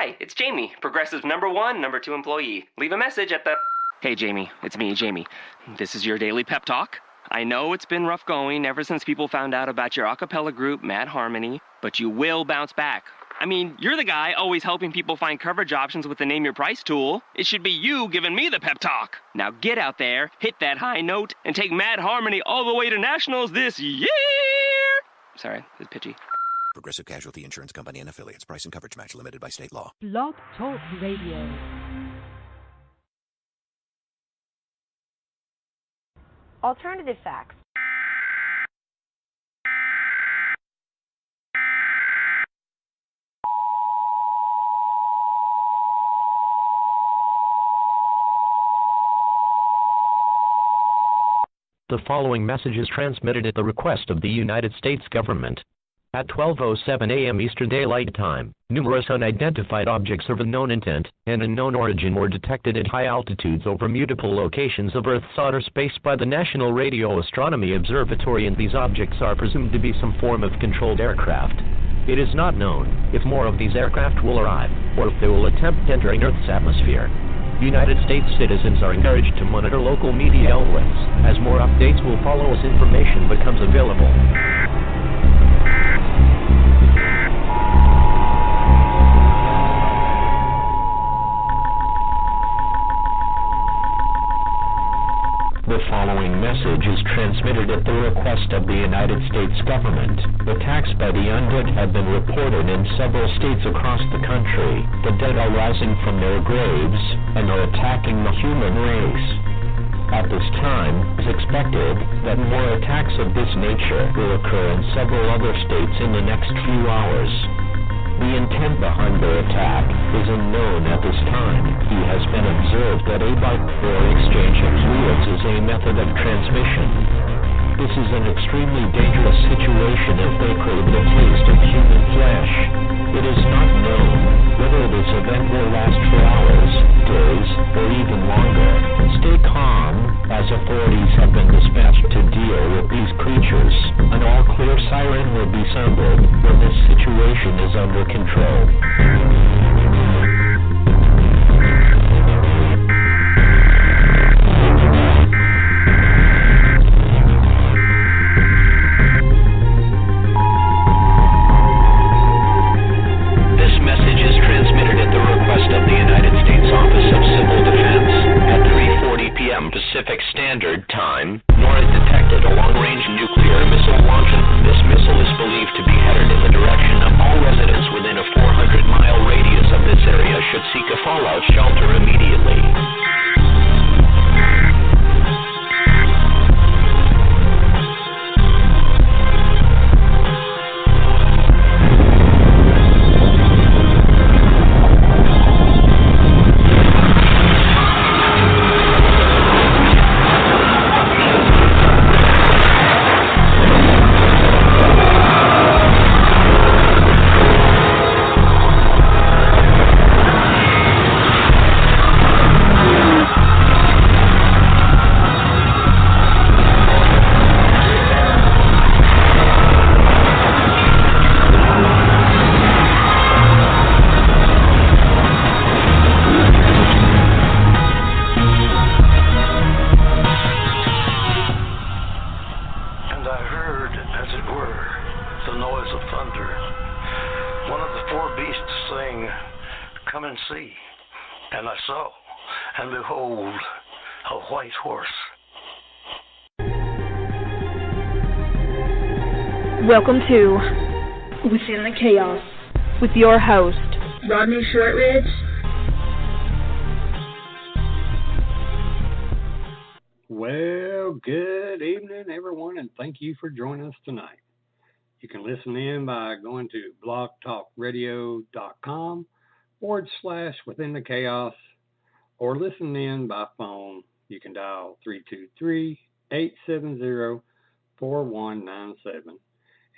Hi, it's Jamie, Progressive's #1, #2 employee. Leave a message at the... Hey, Jamie, it's me, Jamie. This is your daily pep talk. I know it's been rough going ever since people found out about your a cappella group, Mad Harmony, but you will bounce back. I mean, you're the guy always helping people find coverage options with the Name Your Price tool. It should be you giving me the pep talk. Now get out there, hit that high note, and take Mad Harmony all the way to nationals this year! Sorry, it's pitchy. Progressive Casualty Insurance Company and Affiliates. Price and coverage match limited by state law. Blog Talk Radio. Alternative facts. The following message is transmitted at the request of the United States government. At 12:07 a.m. Eastern Daylight Time, numerous unidentified objects of unknown intent and unknown origin were detected at high altitudes over multiple locations of Earth's outer space by the National Radio Astronomy Observatory, and these objects are presumed to be some form of controlled aircraft. It is not known if more of these aircraft will arrive, or if they will attempt entering Earth's atmosphere. United States citizens are encouraged to monitor local media outlets, as more updates will follow as information becomes available. The following message is transmitted at the request of the United States government. Attacks by the undead have been reported in several states across the country. The dead are rising from their graves and are attacking the human race. At this time, it is expected that more attacks of this nature will occur in several other states in the next few hours. The intent behind their attack is unknown at this time. He has been observed that a or exchange of fluids is a method of transmission. This is an extremely dangerous situation if they crave the taste of human flesh. It is not known whether this event will last for hours, days, or even longer. Stay calm, as authorities have been dispatched to deal with these creatures. An all-clear siren will be sounded when this situation is under control. Pacific Standard Time, nor is detected a long-range nuclear missile launching. This missile is believed to be headed in the direction of all residents within a 400-mile radius of this area should seek a fallout shelter immediately. Welcome to Within the Chaos with your host, Rodney Shortridge. Well, good evening, everyone, and thank you for joining us tonight. You can listen in by going to blogtalkradio.com/Within the Chaos, or listen in by phone. You can dial 323-870-4197.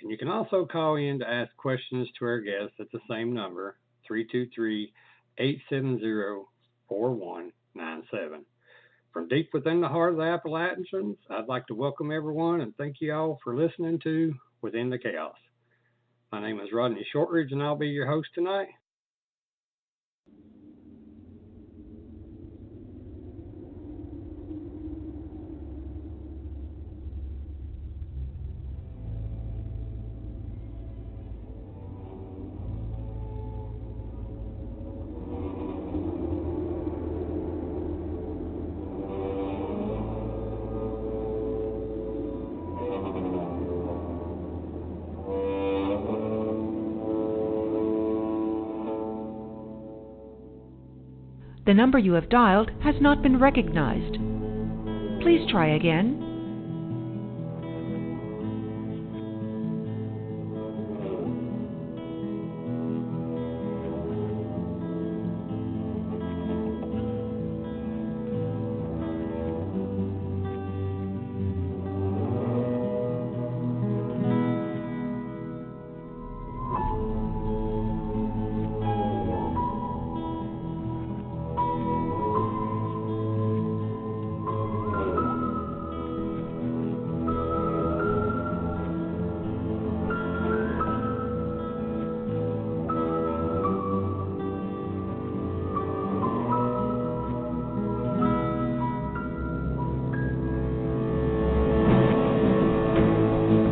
And you can also call in to ask questions to our guests at the same number, 323-870-4197. From deep within the heart of the Appalachians, I'd like to welcome everyone and thank you all for listening to Within the Chaos. My name is Rodney Shortridge, and I'll be your host tonight. The number you have dialed has not been recognized. Please try again.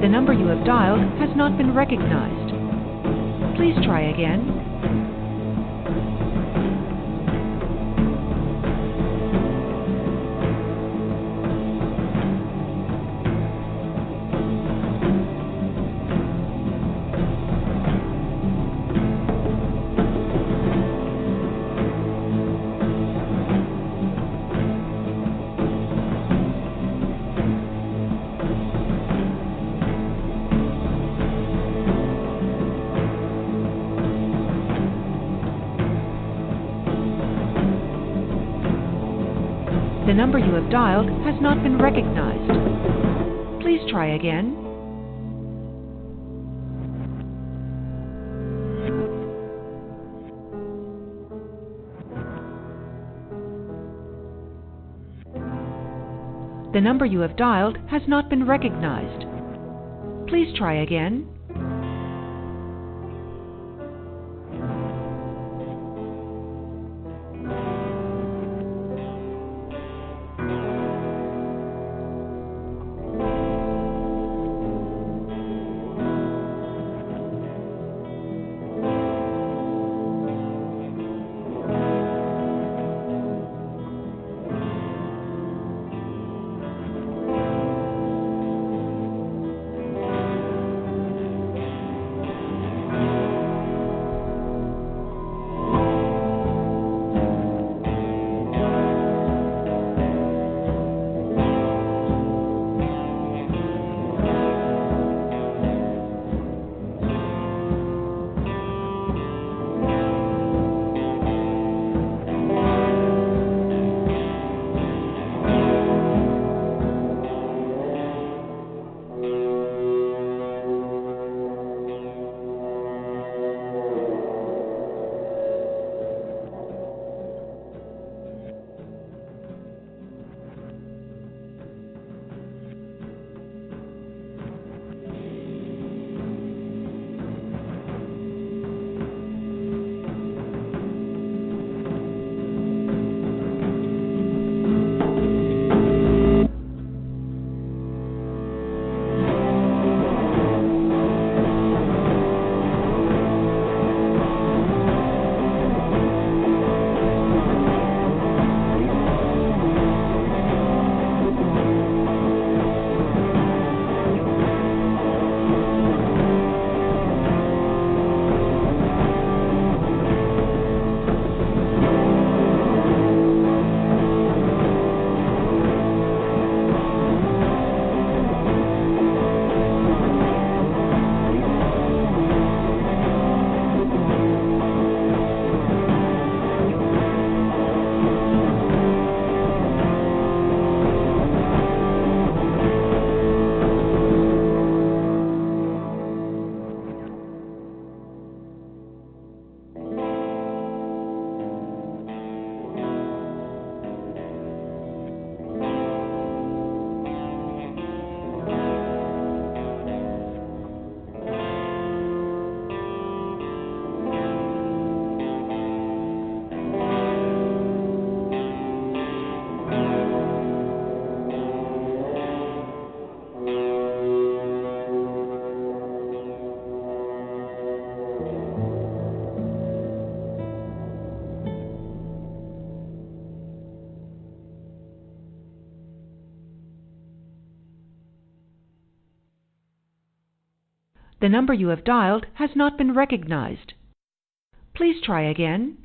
The number you have dialed has not been recognized. Please try again. The number you have dialed has not been recognized. Please try again. The number you have dialed has not been recognized. Please try again. The number you have dialed has not been recognized. Please try again.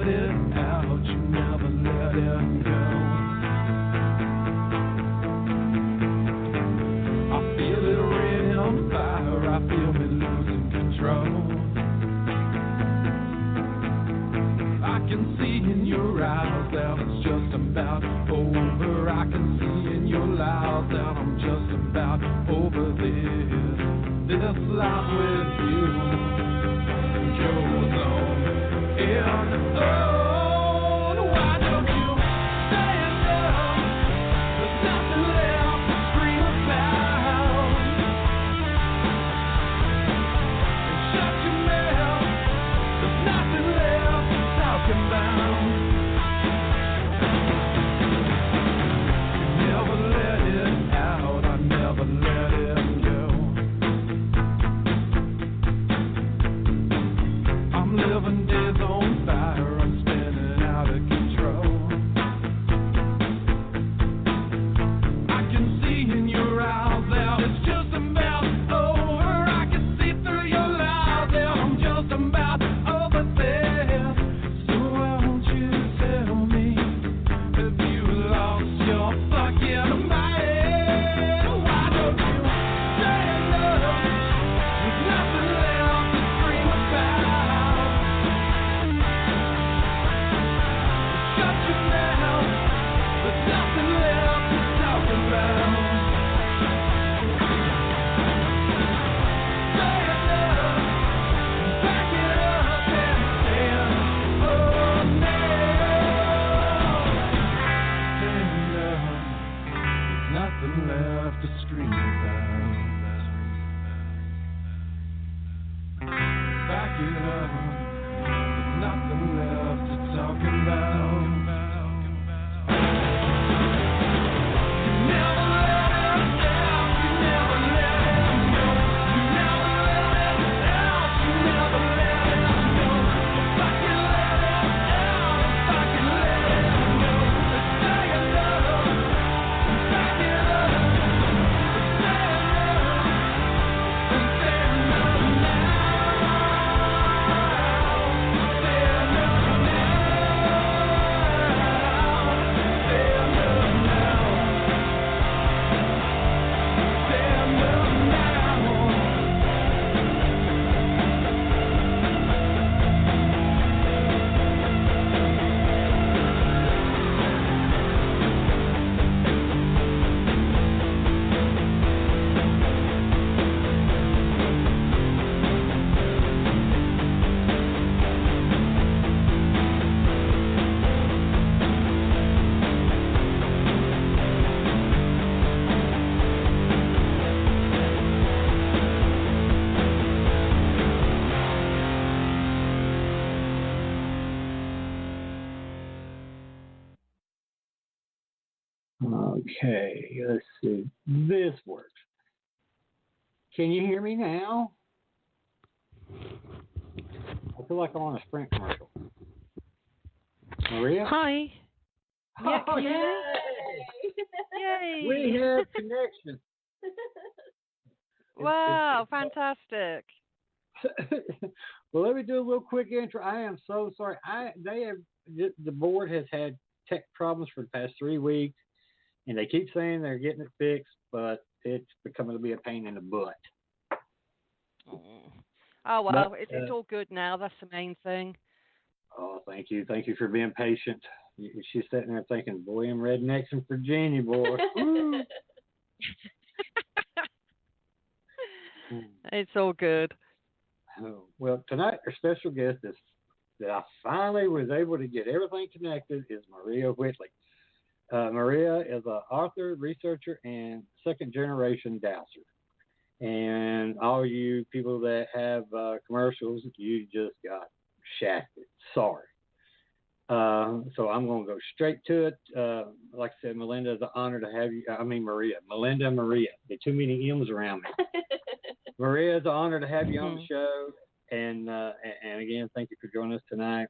let it out, you never let it go. I feel it raining on fire, I feel me losing control. I can see in your eyes that it's just about over. I can see in your lies that I'm just about over this life with you goes on and on. Why don't you stand up? There's nothing left to scream about. And shut your mouth. There's nothing left to talk about. You never let it out. I never let it go. I'm living days on fire, I'm spinning out of control. I can see in your eyes that it's just about over. I can see through your lies that I'm just about over there. So why don't you tell me, have you lost your fucking mind? Why don't you stand up? There's nothing left to scream about. Shut your mouth. There's nothing left to talk about. Stand up, back it up and stand up now. Stand up. There's nothing left to scream about. Back it up. There's nothing left to talk about. You never let it out. You never let it go. You never let it out. You never let it go. If I can let it out, if I can let it go. Let's take it up. Back it up. Stand up. And stand up now. Stand up now. Stand up now. Stand up now. Okay, let's see. This works. Can you hear me now? I feel like I'm on a Sprint commercial. Maria? Hi. Yeah, Oh, can you hear yay! me? Yay! We have connection. Wow, fantastic. Well, let me do a little quick intro. I am so sorry. The board has had tech problems for the past 3 weeks, and they keep saying they're getting it fixed, but it's becoming to be a pain in the butt. Oh, well, But, it's all good now. That's the main thing. Oh, thank you. Thank you for being patient. She's sitting there thinking, boy, I'm rednecks in Virginia, boy. It's all good. Well, tonight our special guest is that I finally was able to get everything connected is Maria Wheatley. Maria is an author, researcher, and second-generation dowser. And all you people that have commercials, you just got shafted. Sorry. So I'm going to go straight to it. Like I said, Melinda, it's an honor to have you. Maria. Melinda, Maria. There are too many M's around me. Maria, it's an honor to have you on the show. And again, thank you for joining us tonight.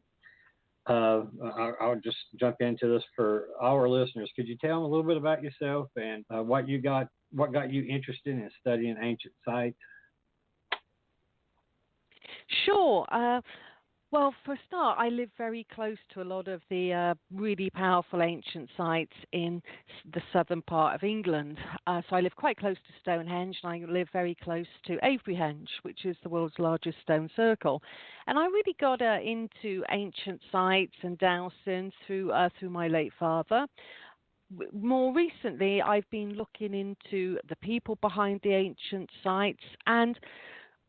I'll just jump into this for our listeners. Could you tell them a little bit about yourself and what got you interested in studying ancient sites? Sure. Well, for a start, I live very close to a lot of the really powerful ancient sites in the southern part of England. So I live quite close to Stonehenge, and I live very close to Averyhenge, which is the world's largest stone circle. And I really got into ancient sites and dowsing through my late father. More recently, I've been looking into the people behind the ancient sites, and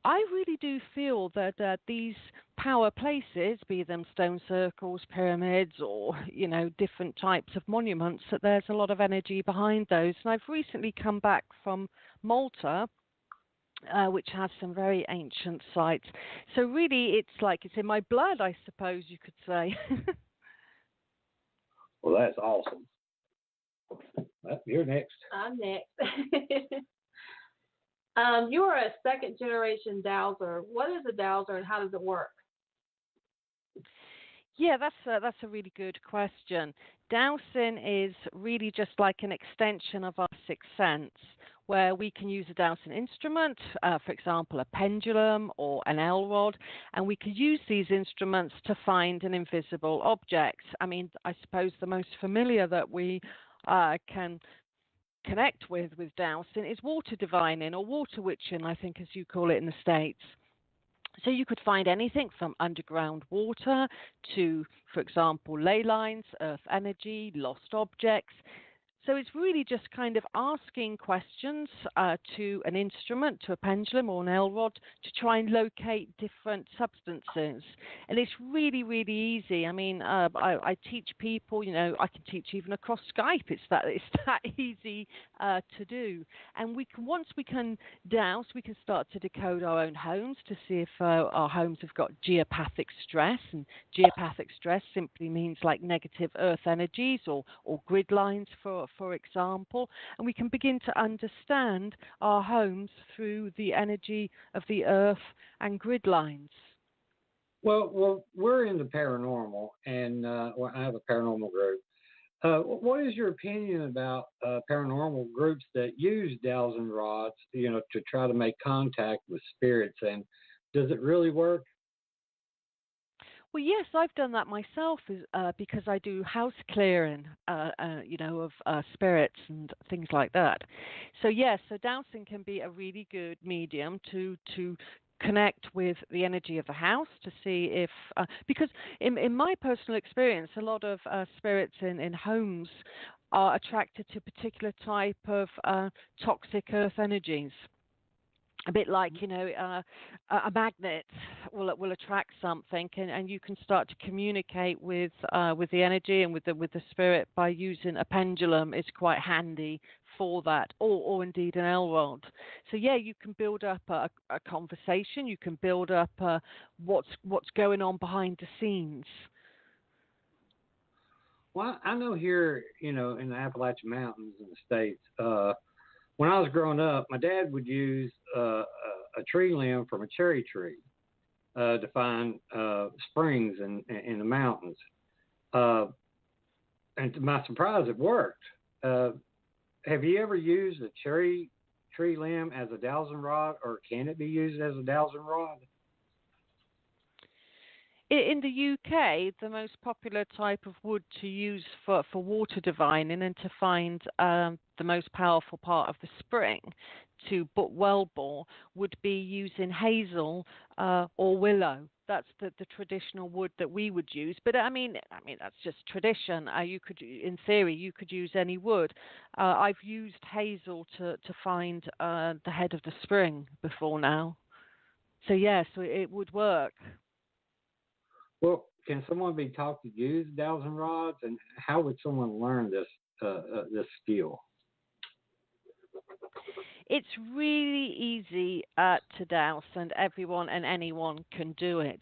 I really do feel that these power places, be them stone circles, pyramids, or different types of monuments, that there's a lot of energy behind those. And I've recently come back from Malta, which has some very ancient sites. So really, it's in my blood, I suppose you could say. Well, that's awesome. You're next. I'm next. You are a second generation dowser. What is a dowser and how does it work? Yeah, that's a really good question. Dowsing is really just like an extension of our sixth sense, where we can use a dowsing instrument, for example, a pendulum or an L rod, and we could use these instruments to find an invisible object. I mean, I suppose the most familiar that we can connect with dowsing is water divining, or water witching, I think, as you call it in the States. So you could find anything from underground water to, for example, ley lines, earth energy, lost objects. So it's really just kind of asking questions to an instrument, to a pendulum or an L rod, to try and locate different substances. And it's really, really easy. I mean, I teach people, I can teach even across Skype. It's that easy to do. And once we can douse, we can start to decode our own homes to see if our homes have got geopathic stress. And geopathic stress simply means like negative earth energies or grid lines, for example, and we can begin to understand our homes through the energy of the earth and grid lines. Well, we're in the paranormal, and I have a paranormal group. What is your opinion about paranormal groups that use dowsing rods, to try to make contact with spirits, and does it really work? Well, yes, I've done that myself because I do house clearing, of spirits and things like that. So yes, so dowsing can be a really good medium to connect with the energy of the house to see if, because in my personal experience, a lot of spirits in homes are attracted to a particular type of toxic earth energies. A bit like, a magnet will attract something, and you can start to communicate with the energy and with the spirit by using a pendulum. Is quite handy for that, or indeed an L rod. So yeah, you can build up a conversation. You can build up what's going on behind the scenes. Well, I know here, in the Appalachian Mountains in the States, when I was growing up, my dad would use a tree limb from a cherry tree to find springs in the mountains. And to my surprise, it worked. Have you ever used a cherry tree limb as a dowsing rod, or can it be used as a dowsing rod? In the UK, the most popular type of wood to use for water divining and to find the most powerful part of the spring to well bore would be using hazel or willow. That's the traditional wood that we would use. But I mean that's just tradition. In theory, you could use any wood. I've used hazel to find the head of the spring before now. So yes, it would work. Well, can someone be taught to use dowsing rods, and how would someone learn this skill? It's really easy to douse, and everyone and anyone can do it.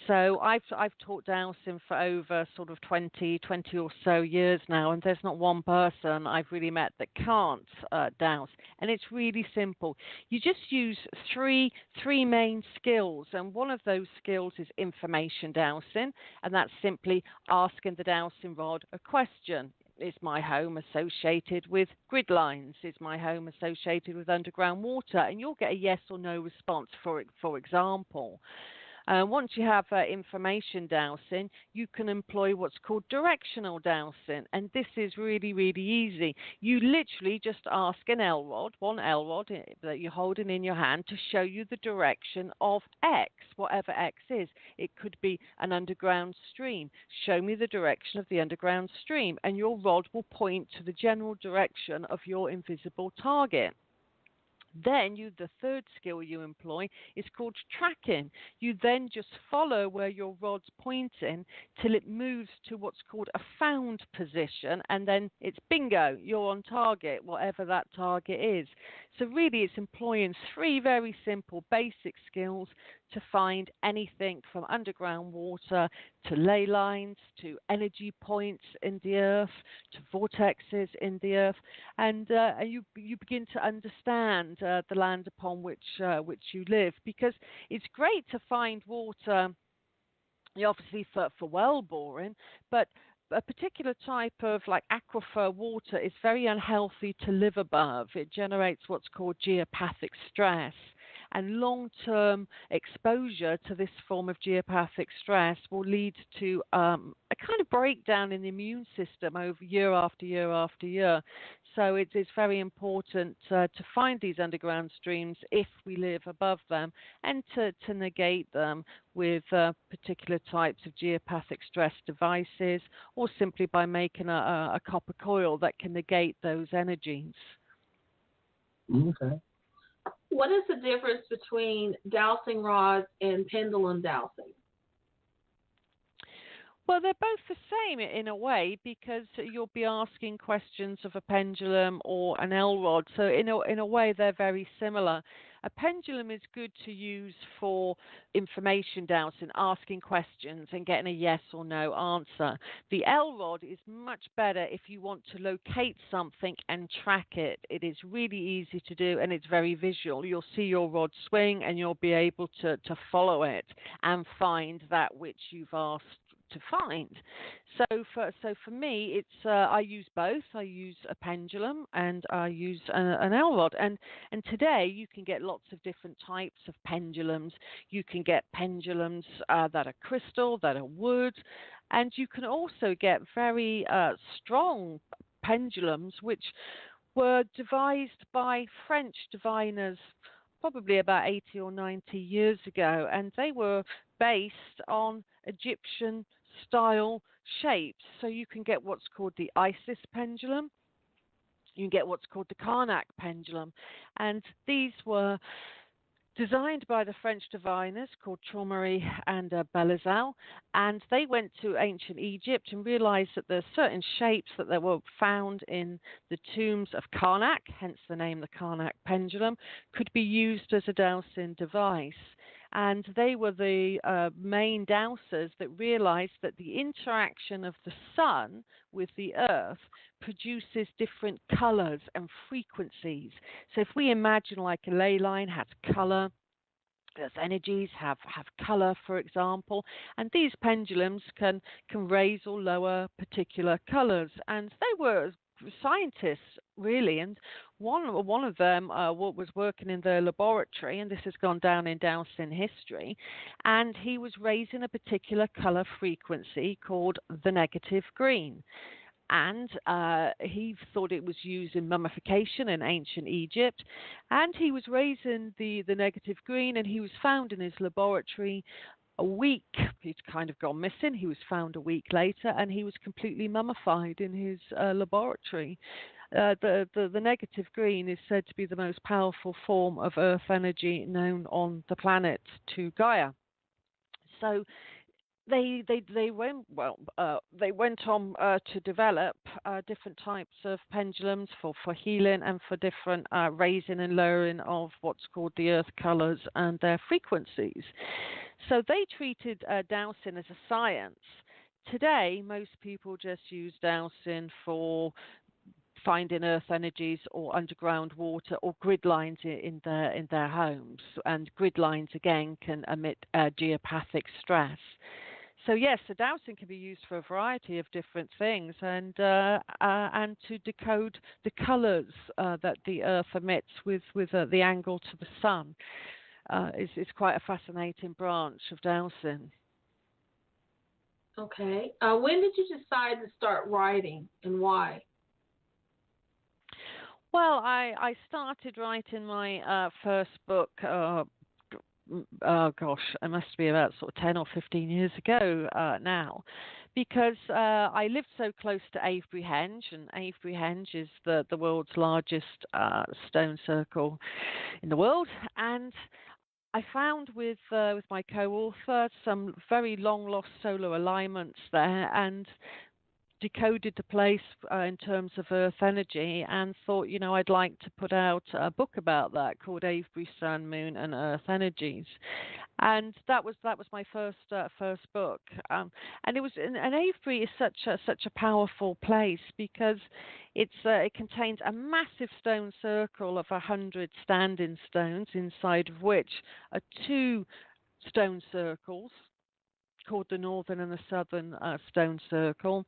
So I've taught dowsing for over sort of 20 or so years now, and there's not one person I've really met that can't douse. And it's really simple. You just use three main skills, and one of those skills is information dowsing, and that's simply asking the dowsing rod a question. Is my home associated with grid lines? Is my home associated with underground water? And you'll get a yes or no response, for example. Once you have information dowsing, you can employ what's called directional dowsing, and this is really, really easy. You literally just ask one L rod that you're holding in your hand, to show you the direction of X, whatever X is. It could be an underground stream. Show me the direction of the underground stream, and your rod will point to the general direction of your invisible target. Then the third skill you employ is called tracking. You then just follow where your rod's pointing till it moves to what's called a found position, and then it's bingo, you're on target, whatever that target is. So really it's employing three very simple basic skills to find anything from underground water to ley lines to energy points in the earth to vortexes in the earth, and you begin to understand the land upon which you live, because it's great to find water, obviously for well boring, but a particular type of like aquifer water is very unhealthy to live above. It generates what's called geopathic stress. And long-term exposure to this form of geopathic stress will lead to a kind of breakdown in the immune system over year after year after year. So it is very important to find these underground streams if we live above them, and to negate them with particular types of geopathic stress devices, or simply by making a copper coil that can negate those energies. Okay. What is the difference between dowsing rods and pendulum dowsing? Well, they're both the same in a way, because you'll be asking questions of a pendulum or an L rod. So in a way, they're very similar. A pendulum is good to use for information dowsing, asking questions and getting a yes or no answer. The L rod is much better if you want to locate something and track it. It is really easy to do, and it's very visual. You'll see your rod swing, and you'll be able to follow it and find that which you've asked to find. So for me, it's I use both. I use a pendulum and I use an L rod. And today you can get lots of different types of pendulums. You can get pendulums that are crystal, that are wood, and you can also get very strong pendulums which were devised by French diviners probably about 80 or 90 years ago, and they were based on Egyptian style shapes. So you can get what's called the Isis pendulum, you can get what's called the Karnak pendulum, and these were designed by the French diviners called Traumery and Belazal, and they went to ancient Egypt and realized that there are certain shapes that they were found in the tombs of Karnak, hence the name the Karnak pendulum, could be used as a dowsing device. And they were the main dowsers that realized that the interaction of the sun with the earth produces different colors and frequencies. So if we imagine like a ley line has color, earth energies have color, for example, and these pendulums can raise or lower particular colors. And they were scientists, really, and one of them was working in their laboratory, and this has gone down in dowsing history, and he was raising a particular color frequency called the negative green. And he thought it was used in mummification in ancient Egypt, and he was raising the negative green, and he was found in his laboratory a week. He'd kind of gone missing. He was found a week later, and he was completely mummified in his laboratory. The negative green is said to be the most powerful form of earth energy known on the planet to Gaia. So they went on to develop different types of pendulums for healing and for different raising and lowering of what's called the earth colors and their frequencies. So they treated dowsing as a science. Today, most people just use dowsing for finding earth energies or underground water or grid lines in their homes. And grid lines, again, can emit geopathic stress. So yes, the dowsing can be used for a variety of different things, and to decode the colours that the Earth emits with the angle to the sun. is quite a fascinating branch of dowsing. Okay. When did you decide to start writing, and why? Well, I started writing my first book. Gosh, it must be about sort of 10 or 15 years ago now, because I lived so close to Avebury Henge, and Avebury Henge is the world's largest stone circle in the world, and I found with my co-author some very long lost solar alignments there, and decoded the place in terms of Earth energy, and thought, I'd like to put out a book about that called Avebury Sun, Moon, and Earth Energies, and that was my first book, and it was. And Avebury is such a powerful place because it contains a massive stone circle of 100 standing stones, inside of which are two stone circles called the Northern and the Southern Stone Circle.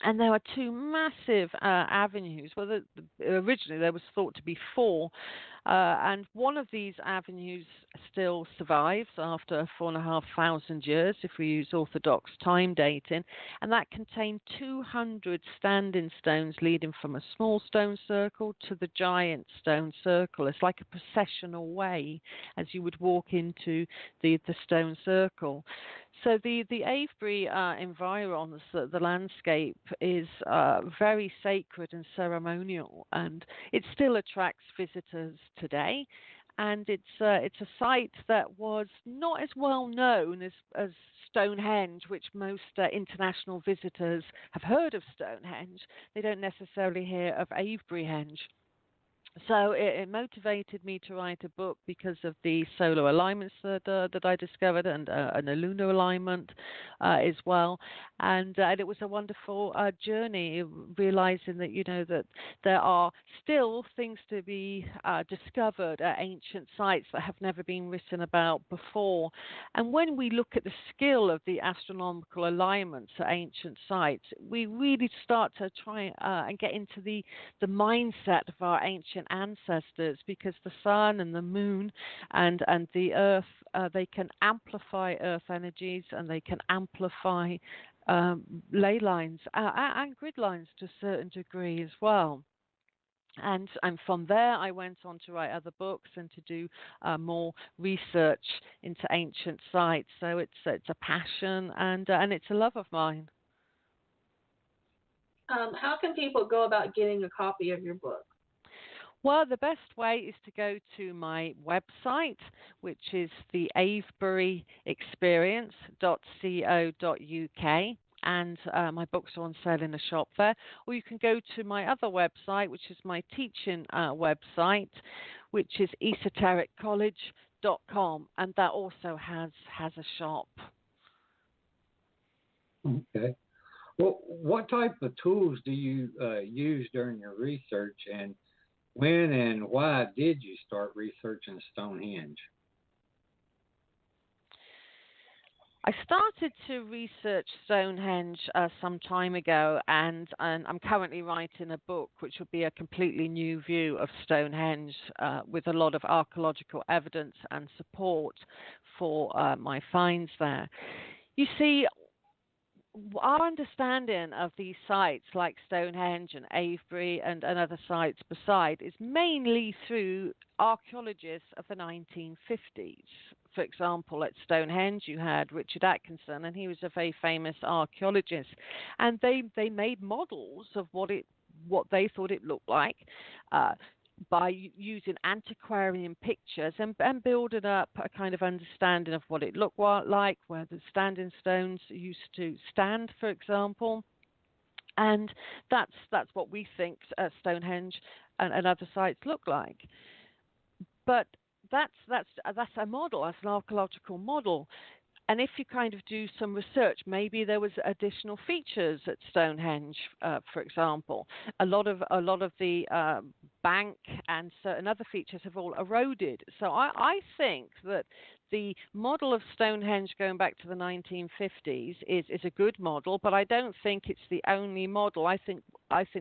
And there are two massive avenues. Well, originally there was thought to be four, and one of these avenues still survives after 4,500 years, if we use orthodox time dating, and that contained 200 standing stones leading from a small stone circle to the giant stone circle. It's like a processional way as you would walk into the stone circle. So the Avebury environs, the landscape, is very sacred and ceremonial, and it still attracts visitors today. And it's a site that was not as well known as Stonehenge, which most international visitors have heard of Stonehenge. They don't necessarily hear of Avebury Henge. So it motivated me to write a book because of the solar alignments that I discovered, and a lunar alignment as well. And it was a wonderful journey, realizing that that there are still things to be discovered at ancient sites that have never been written about before. And when we look at the skill of the astronomical alignments at ancient sites, we really start to try and get into the mindset of our ancient ancestors, because the sun and the moon and the earth, they can amplify earth energies, and they can amplify ley lines and grid lines to a certain degree as well. And from there, I went on to write other books and to do more research into ancient sites. So it's a passion, and it's a love of mine. How can people go about getting a copy of your book? Well, the best way is to go to my website, which is the aveburyexperience.co.uk, and my books are on sale in the shop there. Or you can go to my other website, which is my teaching website, which is esotericcollege.com, and that also has a shop. Okay. Well, what type of tools do you use during your research, and when and why did you start researching Stonehenge? I started to research Stonehenge some time ago, and I'm currently writing a book which will be a completely new view of Stonehenge, with a lot of archaeological evidence and support for my finds there. You see, our understanding of these sites like Stonehenge and Avebury and other sites beside is mainly through archaeologists of the 1950s. For example, at Stonehenge you had Richard Atkinson, and he was a very famous archaeologist, and they made models of what they thought it looked like, by using antiquarian pictures and building up a kind of understanding of what it looked like, where the standing stones used to stand, for example. And that's what we think Stonehenge and other sites look like. But that's a model, that's an archaeological model. And if you kind of do some research, maybe there was additional features at Stonehenge, for example. A lot of the bank and certain other features have all eroded. So I think that the model of Stonehenge going back to the 1950s is a good model, but I don't think it's the only model. I think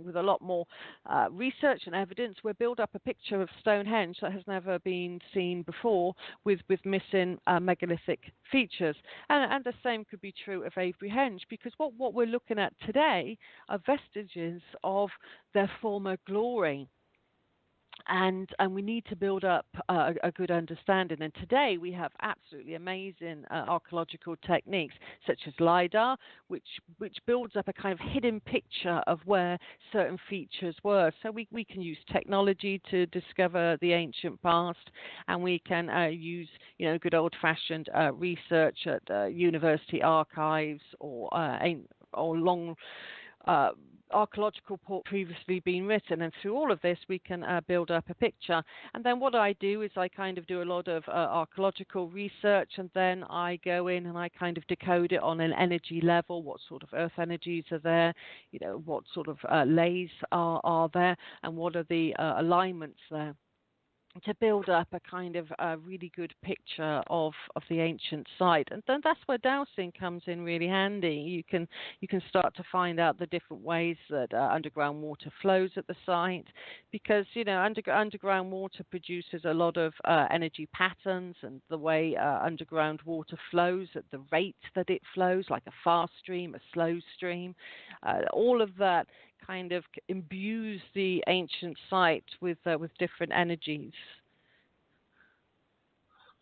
with a lot more research and evidence, we'll build up a picture of Stonehenge that has never been seen before with missing megalithic features. And the same could be true of Avery-Henge, because what we're looking at today are vestiges of their former glory. And we need to build up a good understanding. And today we have absolutely amazing archaeological techniques, such as LiDAR, which builds up a kind of hidden picture of where certain features were. So we can use technology to discover the ancient past, and we can use good old-fashioned research at university archives or long archaeological report previously been written, and through all of this we can build up a picture. And then what I do is I kind of do a lot of archaeological research, and then I go in and I kind of decode it on an energy level. What sort of earth energies are there, what sort of lays are there, and what are the alignments there, to build up a kind of really good picture of the ancient site. And then that's where dowsing comes in really handy. You can start to find out the different ways that underground water flows at the site, because underground water produces a lot of energy patterns, and the way underground water flows at the rate that it flows, like a fast stream, a slow stream, all of that kind of imbues the ancient site with different energies.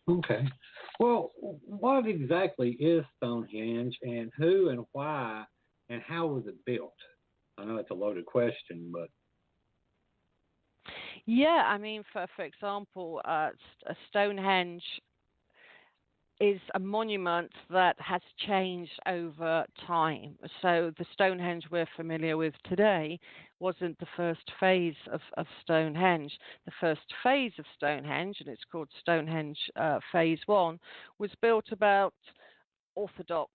Okay. Well, what exactly is Stonehenge, and who and why and how was it built? I know it's a loaded question, but yeah, I mean, for example, Stonehenge is a monument that has changed over time. So the Stonehenge we're familiar with today wasn't the first phase of Stonehenge. The first phase of Stonehenge, and it's called Stonehenge Phase 1, was built about Orthodox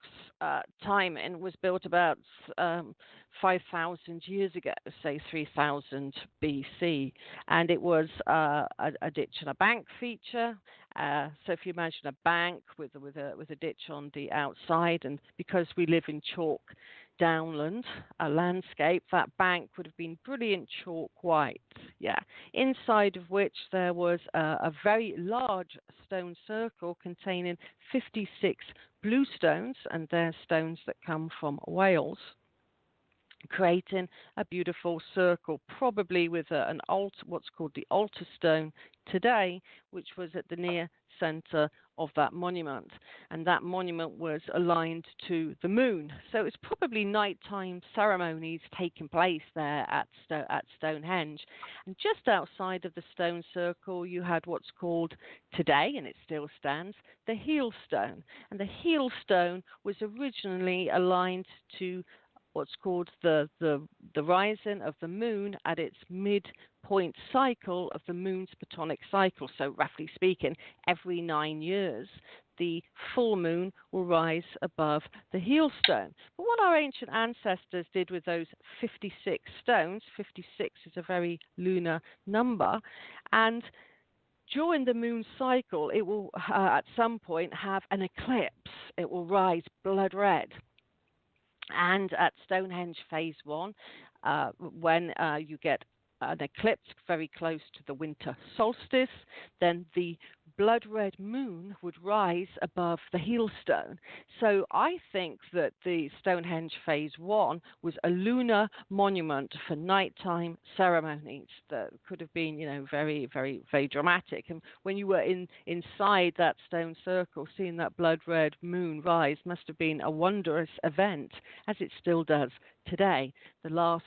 timing, was built about 5,000 years ago, say 3,000 BC, and it was a ditch and a bank feature. So if you imagine a bank with a ditch on the outside, and because we live in chalk downland landscape, that bank would have been brilliant chalk white, inside of which there was a very large stone circle containing 56 blue stones, and they're stones that come from Wales, creating a beautiful circle, probably with an altar, what's called the altar stone today, which was at the near center of that monument. And that monument was aligned to the moon. So it's probably nighttime ceremonies taking place there at Stonehenge. And just outside of the stone circle, you had what's called today, and it still stands, the heel stone. And the heel stone was originally aligned to what's called the rising of the moon at its midpoint cycle of the moon's photonic cycle. So roughly speaking, every 9 years, the full moon will rise above the heel stone. But what our ancient ancestors did with those 56 stones, 56 is a very lunar number, and during the moon cycle, it will at some point have an eclipse. It will rise blood red. And at Stonehenge Phase 1, when you get an eclipse very close to the winter solstice, then the blood red moon would rise above the heel stone. So I think that the Stonehenge Phase 1 was a lunar monument for nighttime ceremonies that could have been, very, very, very dramatic. And when you were inside that stone circle, seeing that blood red moon rise must have been a wondrous event, as it still does today. The last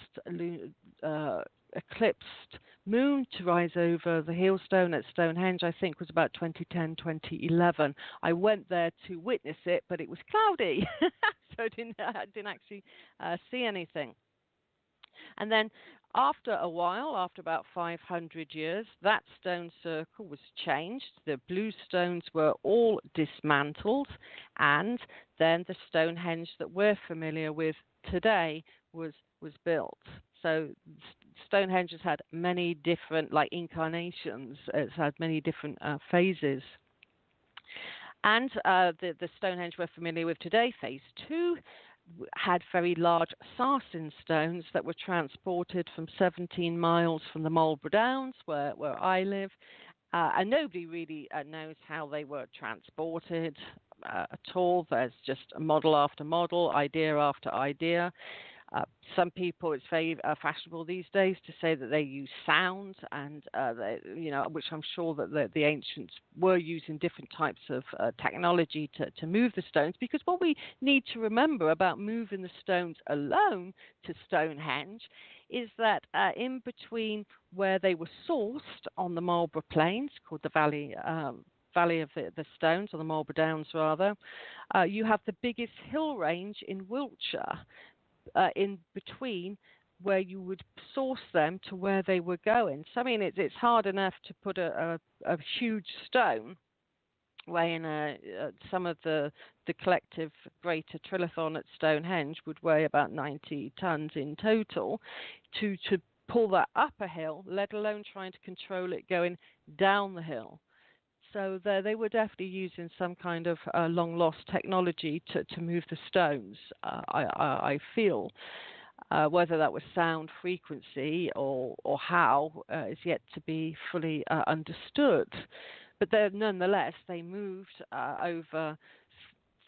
eclipsed moon to rise over the Heelstone at Stonehenge, I think, was about 2010, 2011. I went there to witness it, but it was cloudy, so I didn't actually see anything. And then after a while, after about 500 years, that stone circle was changed. The blue stones were all dismantled, and then the Stonehenge that we're familiar with today was built. So Stonehenge has had many different incarnations. It's had many different phases. And the Stonehenge we're familiar with today, phase 2, had very large sarsen stones that were transported from 17 miles from the Marlborough Downs, where I live. And nobody really knows how they were transported at all. There's just model after model, idea after idea. Some people, it's very fashionable these days to say that they use sound, and which I'm sure that the ancients were using different types of technology to move the stones. Because what we need to remember about moving the stones alone to Stonehenge is that in between where they were sourced on the Marlborough Plains, called the Valley of the Stones, or the Marlborough Downs rather, you have the biggest hill range in Wiltshire. In between where you would source them to where they were going. So, I mean, it's hard enough to put a huge stone weighing some of the collective greater trilithon at Stonehenge would weigh about 90 tons in total to pull that up a hill, let alone trying to control it going down the hill. So they were definitely using some kind of long-lost technology to move the stones, I feel. Whether that was sound frequency or how is yet to be fully understood. But nonetheless, they moved over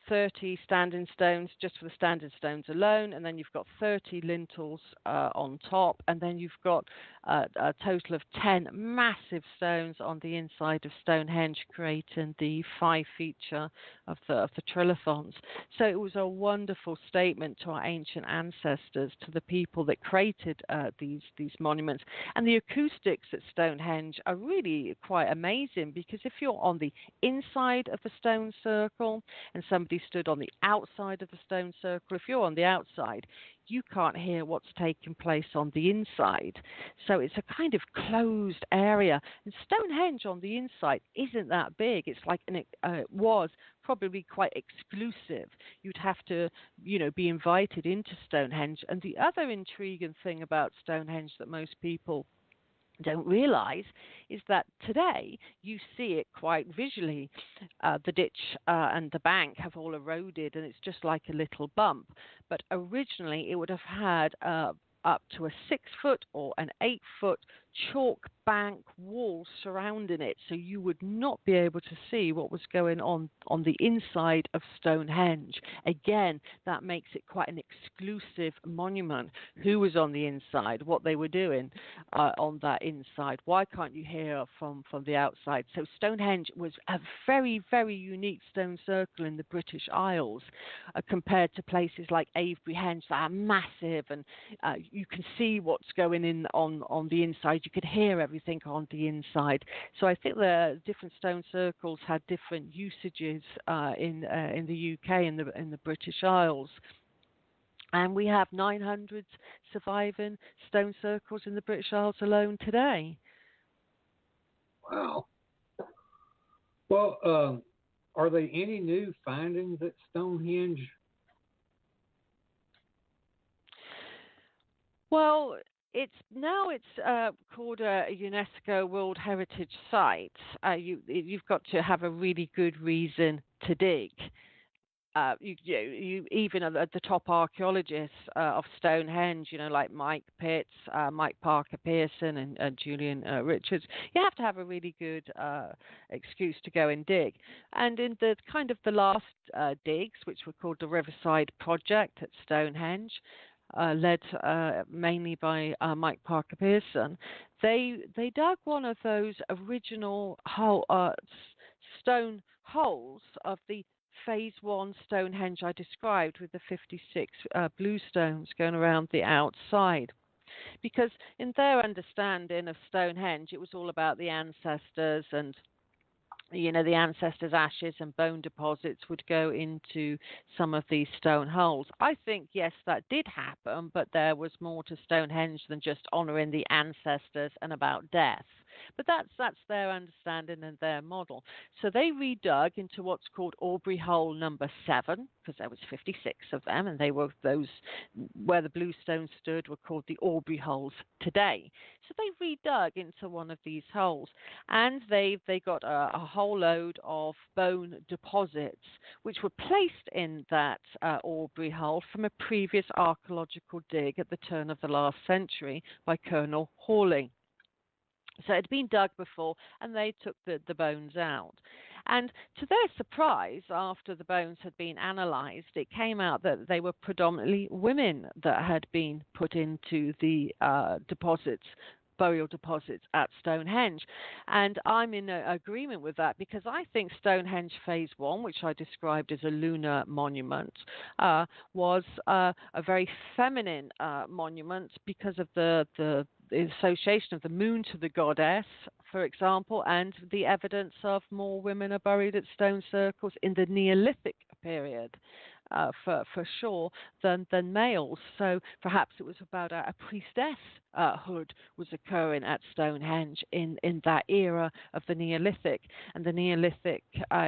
30 standing stones just for the standing stones alone, and then you've got 30 lintels on top, and then you've got a total of 10 massive stones on the inside of Stonehenge, creating the 5 feature of the trilithons. So it was a wonderful statement to our ancient ancestors, to the people that created these monuments. And the acoustics at Stonehenge are really quite amazing, because if you're on the inside of the stone circle and somebody stood on the outside of the stone circle, if you're on the outside, you can't hear what's taking place on the inside. So it's a kind of closed area. And Stonehenge on the inside isn't that big. It's like it was probably quite exclusive. You'd have to, be invited into Stonehenge. And the other intriguing thing about Stonehenge that most people don't realize is that today you see it quite visually. The ditch and the bank have all eroded, and it's just like a little bump. But originally it would have had up to a 6-foot or an 8-foot chalk bank wall surrounding it, so you would not be able to see what was going on the inside of Stonehenge. Again, that makes it quite an exclusive monument. Who was on the inside, what they were doing on that inside. Why can't you hear from the outside? So Stonehenge was a very, very unique stone circle in the British Isles compared to places like Avebury Henge that are massive, and you can see what's going in on the inside. You could hear everything on the inside. So I think the different stone circles had different usages in the UK, in the British Isles. And we have 900 surviving stone circles in the British Isles alone today. Wow. Well, are there any new findings at Stonehenge? Well, it's called a UNESCO World Heritage Site. You've got to have a really good reason to dig. You even the top archaeologists of Stonehenge, like Mike Pitts, Mike Parker Pearson, and Julian Richards, you have to have a really good excuse to go and dig. And in the kind of the last digs, which were called the Riverside Project at Stonehenge, led mainly by Mike Parker Pearson, they dug one of those original stone holes of the Phase 1 Stonehenge I described, with the 56 blue stones going around the outside. Because in their understanding of Stonehenge, it was all about the ancestors, and the ancestors' ashes and bone deposits would go into some of these stone holes. I think, yes, that did happen, but there was more to Stonehenge than just honouring the ancestors and about death. But that's their understanding and their model. So they redug into what's called Aubrey Hole number 7, because there was 56 of them, and they were those where the blue stones stood were called the Aubrey Holes today. So they redug into one of these holes, and they got a whole load of bone deposits, which were placed in that Aubrey Hole from a previous archaeological dig at the turn of the last century by Colonel Hawley. So it had been dug before, and they took the bones out. And to their surprise, after the bones had been analysed, it came out that they were predominantly women that had been put into the burial deposits at Stonehenge. And I'm in agreement with that, because I think Stonehenge Phase 1, which I described as a lunar monument, was a very feminine monument because of the association of the moon to the goddess, for example, and the evidence of more women are buried at stone circles in the Neolithic period. For sure, than males. So perhaps it was about a priestess hood was occurring at Stonehenge in that era of the Neolithic, and the Neolithic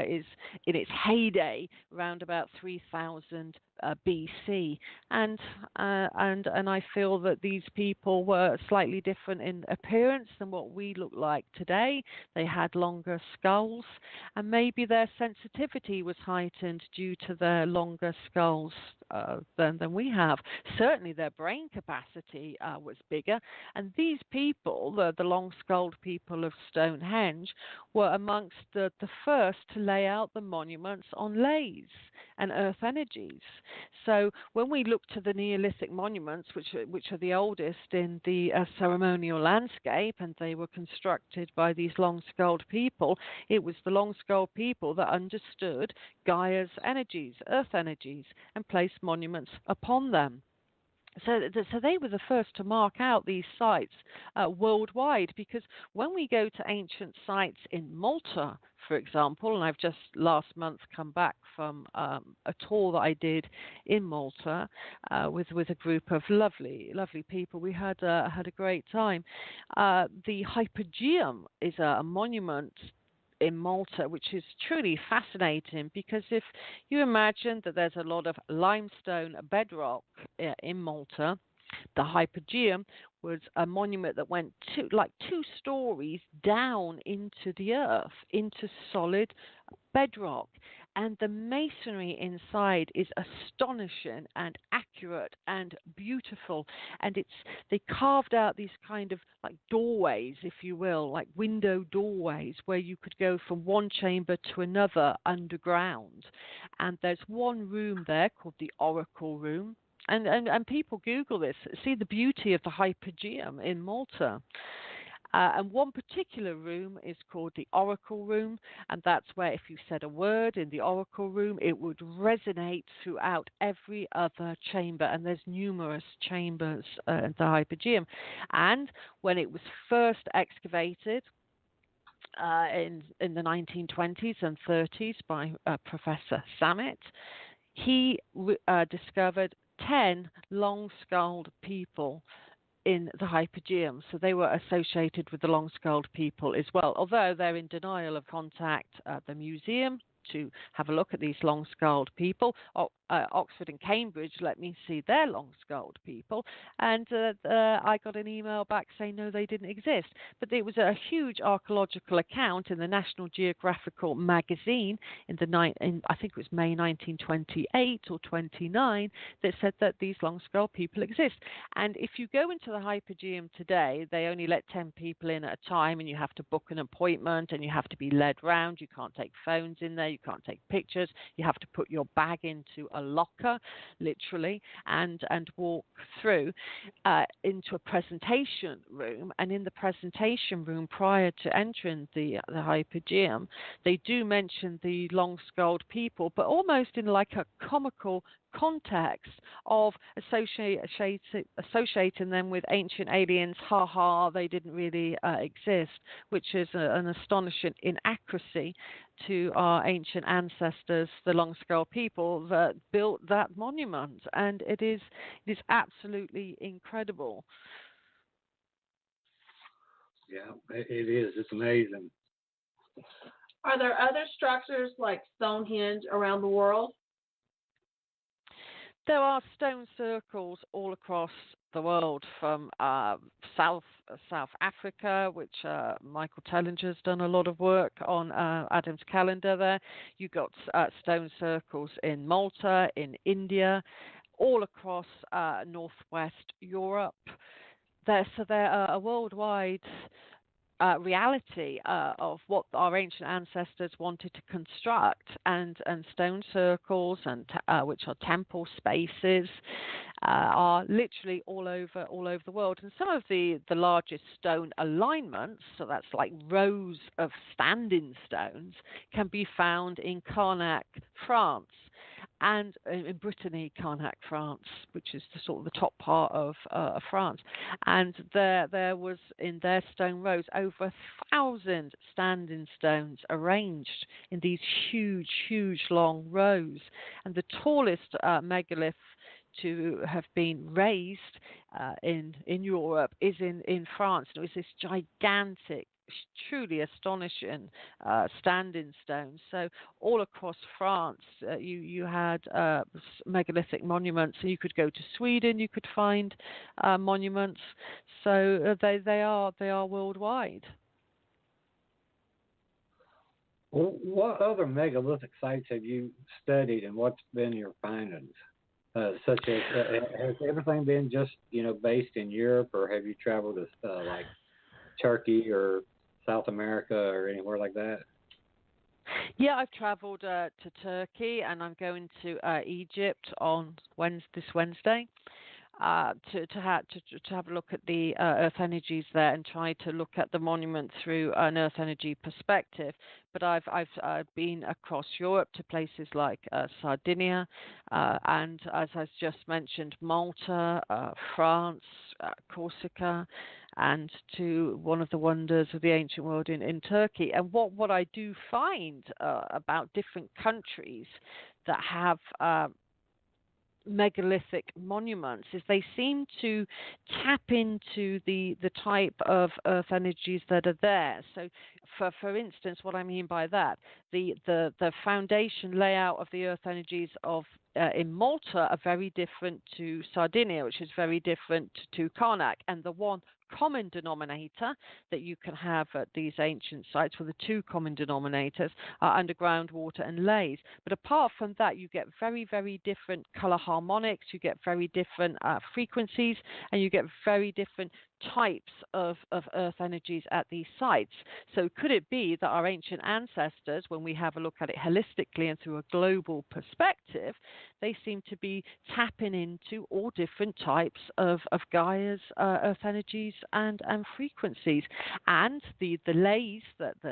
is in its heyday around about 3000 BC, and I feel that these people were slightly different in appearance than what we look like today. They had longer skulls, and maybe their sensitivity was heightened due to their longer skulls than we have. Certainly their brain capacity was bigger, and these people, the long-skulled people of Stonehenge, were amongst the first to lay out the monuments on lathes and earth energies. So when we look to the Neolithic monuments, which are the oldest in the ceremonial landscape, and they were constructed by these long-skulled people, it was the long-skulled people that understood Gaia's energies, earth energies, and placed monuments upon them. So they were the first to mark out these sites worldwide, because when we go to ancient sites in Malta, for example, and I've just last month come back from a tour that I did in Malta with a group of lovely people. We had a great time. The Hypogeum is a monument in Malta, which is truly fascinating, because if you imagine that there's a lot of limestone bedrock in Malta, the Hypogeum was a monument that went 2 stories down into the earth, into solid bedrock. And the masonry inside is astonishing and accurate and beautiful. And they carved out these kind of like doorways, if you will, like window doorways, where you could go from one chamber to another underground. And there's one room there called the Oracle Room. And people Google this, see the beauty of the Hypogeum in Malta. And one particular room is called the Oracle Room, and that's where if you said a word in the Oracle Room, it would resonate throughout every other chamber, and there's numerous chambers in the Hypogeum. And when it was first excavated in the 1920s and 30s by Professor Samet, he discovered 10 long-skulled people in the Hypogeum. So they were associated with the long-skulled people as well, although they're in denial of contact the museum to have a look at these long-skulled people. Oxford and Cambridge let me see their long-skulled people, and I got an email back saying no, they didn't exist. But it was a huge archaeological account in the National Geographical magazine in I think it was May 1928 or 29 that said that these long-skulled people exist. And if you go into the Hypogeum today, they only let 10 people in at a time, and you have to book an appointment, and you have to be led round. You can't take phones in there, you can't take pictures, you have to put your bag into a locker, literally, and walk through into a presentation room. And in the presentation room, prior to entering the Hypogeum, they do mention the long-skulled people, but almost in like a comical context of associating them with ancient aliens. Ha ha, they didn't really exist, which is an astonishing inaccuracy to our ancient ancestors, the long-skulled people that built that monument. And it is absolutely incredible. Yeah, it is. It's amazing. Are there other structures like Stonehenge around the world? There are stone circles all across the world, from South Africa, which Michael Tellinger's done a lot of work on Adam's calendar there. You've got stone circles in Malta, in India, all across northwest Europe. So there are a worldwide reality of what our ancient ancestors wanted to construct, and stone circles, and which are temple spaces, are literally all over the world. And some of the largest stone alignments, so that's like rows of standing stones, can be found in Carnac, France, and in Brittany, Carnac, France, which is the sort of the top part of France. And there was in their stone rows over 1,000 standing stones arranged in these huge long rows. And the tallest megalith to have been raised in Europe is in France. And it was this gigantic, truly astonishing standing stones. So all across France, you had megalithic monuments. So you could go to Sweden, you could find monuments. So they are worldwide. Well, what other megalithic sites have you studied, and what's been your findings? Such as, has everything been just based in Europe, or have you traveled to like Turkey or South America or anywhere like that? Yeah, I've travelled to Turkey, and I'm going to Egypt on this Wednesday to have a look at the earth energies there and try to look at the monument through an earth energy perspective. But I've been across Europe to places like Sardinia, and as I just mentioned, Malta, France, Corsica, and to one of the wonders of the ancient world in Turkey. And what I do find about different countries that have megalithic monuments is they seem to tap into the type of earth energies that are there. So for instance, what I mean by that, the foundation layout of the earth energies of in Malta are very different to Sardinia, which is very different to Karnak. And the one common denominator that you can have at these ancient sites, well, the two common denominators are underground water and lays. But apart from that, you get very, very different color harmonics, you get very different frequencies, and you get very different types of earth energies at these sites. So could it be that our ancient ancestors, when we have a look at it holistically and through a global perspective, they seem to be tapping into all different types of Gaia's earth energies and frequencies? And the lays,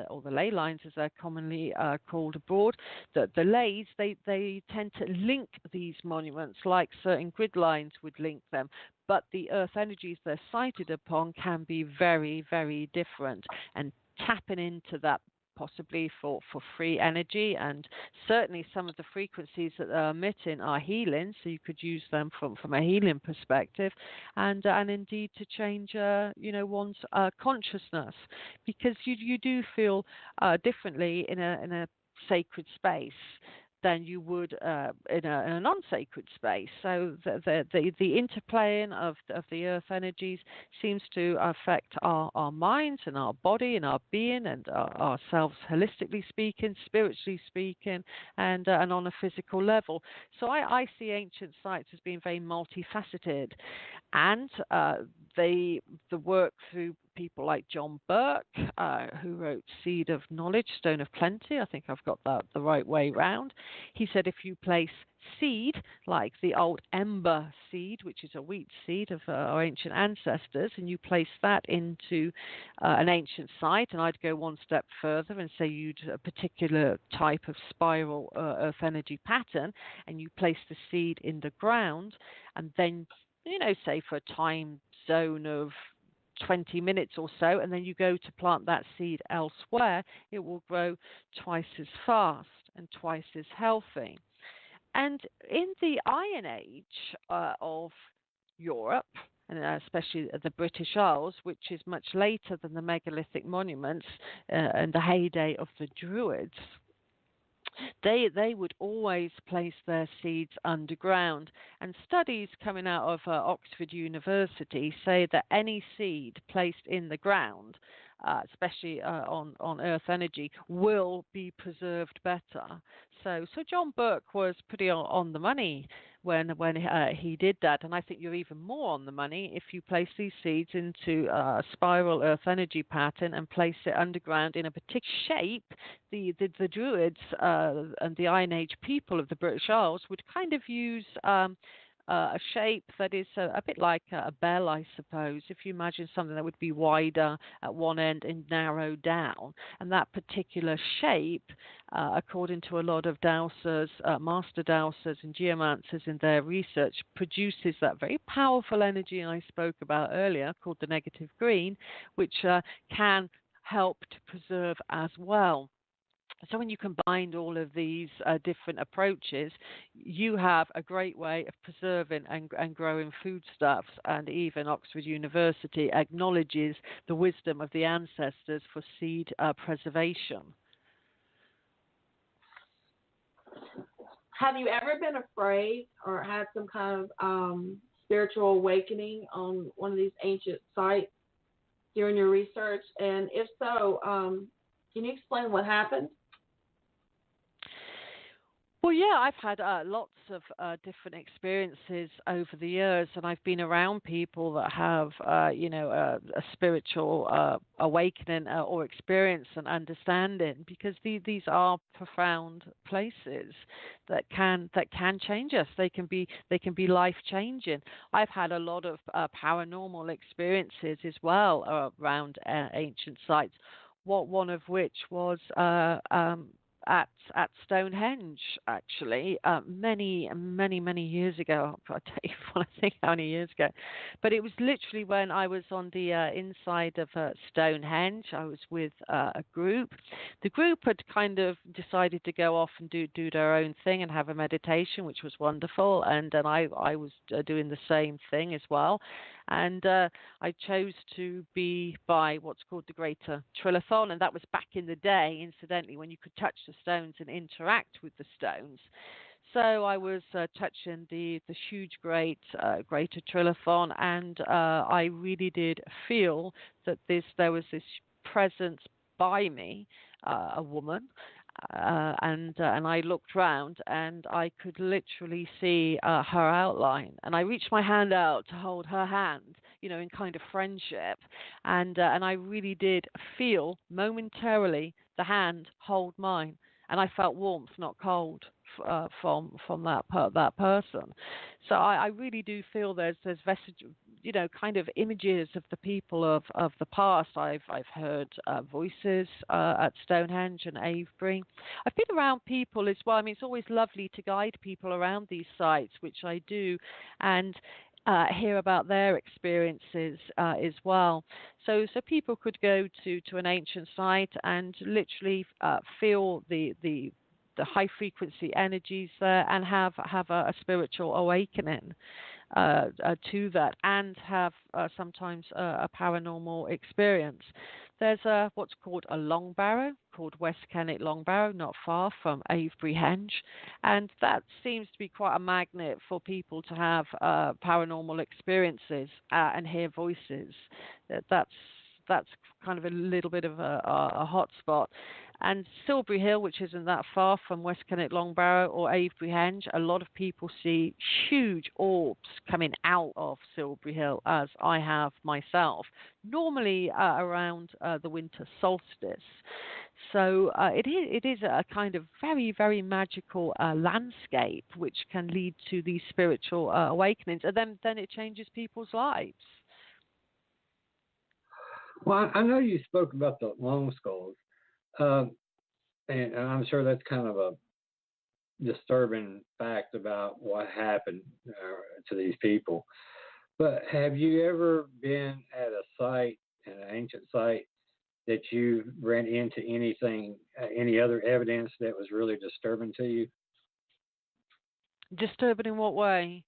or the ley lines as they're commonly called abroad, the lays, they tend to link these monuments like certain grid lines would link them. But the earth energies they're sited upon can be very, very different, and tapping into that possibly for free energy, and certainly some of the frequencies that they're emitting are healing, so you could use them from a healing perspective, and indeed to change one's consciousness, because you do feel differently in a sacred space than you would in a non-sacred space. So the interplaying of the earth energies seems to affect our minds and our body and our being and ourselves holistically speaking, spiritually speaking, and on a physical level. So I see ancient sites as being very multifaceted, and the work through people like John Burke, who wrote Seed of Knowledge, Stone of Plenty. I think I've got that the right way round. He said if you place seed, like the old ember seed, which is a wheat seed of our ancient ancestors, and you place that into an ancient site, and I'd go one step further and say you'd a particular type of spiral earth energy pattern, and you place the seed in the ground, and then, say for a time zone of 20 minutes or so, and then you go to plant that seed elsewhere, it will grow twice as fast and twice as healthy. And in the Iron Age of Europe, and especially the British Isles, which is much later than the megalithic monuments and the heyday of the Druids, they would always place their seeds underground. And studies coming out of Oxford University say that any seed placed in the ground, especially on Earth energy, will be preserved better. So John Burke was pretty on the money when he did that, and I think you're even more on the money if you place these seeds into a spiral Earth energy pattern and place it underground in a particular shape. The Druids and the Iron Age people of the British Isles would kind of use a shape that is a bit like a bell, I suppose. If you imagine something that would be wider at one end and narrow down, and that particular shape, according to a lot of dowsers, master dowsers and geomancers in their research, produces that very powerful energy I spoke about earlier, called the negative green, which can help to preserve as well. So when you combine all of these different approaches, you have a great way of preserving and growing foodstuffs. And even Oxford University acknowledges the wisdom of the ancestors for seed preservation. Have you ever been afraid or had some kind of spiritual awakening on one of these ancient sites during your research? And if so, can you explain what happened? Well, yeah, I've had lots of different experiences over the years, and I've been around people that have, a spiritual awakening or experience and understanding, because these are profound places that can change us. They can be life changing. I've had a lot of paranormal experiences as well around ancient sites. One of which was at Stonehenge, actually, many years ago. I don't even want to think how many years ago, but it was literally when I was on the inside of Stonehenge. I was with a group. The group had kind of decided to go off and do their own thing and have a meditation, which was wonderful, and I was doing the same thing as well. And I chose to be by what's called the Greater Trillathon, and that was back in the day, incidentally, when you could touch the stones and interact with the stones. So I was touching the huge, Greater Trillathon, and I really did feel that there was this presence by me, a woman. And I looked round and I could literally see her outline, and I reached my hand out to hold her hand, in kind of friendship, and I really did feel momentarily the hand hold mine, and I felt warmth, not cold, from that person. So I really do feel there's vestige, kind of images of the people of the past. I've heard voices at Stonehenge and Avebury. I've been around people as well. I mean, it's always lovely to guide people around these sites, which I do, and hear about their experiences as well. So people could go to an ancient site and literally feel the high frequency energies there and have a spiritual awakening to that, and have sometimes a paranormal experience. There's what's called a long barrow, called West Kennet Long Barrow, not far from Avebury Henge, and that seems to be quite a magnet for people to have paranormal experiences and hear voices. That's kind of a little bit of a hot spot. And Silbury Hill, which isn't that far from West Kennet Long Barrow or Avebury Henge, a lot of people see huge orbs coming out of Silbury Hill, as I have myself, normally around the winter solstice. So it is a kind of very, very magical landscape, which can lead to these spiritual awakenings, and then it changes people's lives. Well, I know you spoke about the long skulls, and I'm sure that's kind of a disturbing fact about what happened to these people. But have you ever been at a site, an ancient site, that you ran into anything, any other evidence that was really disturbing to you? Disturbing in what way?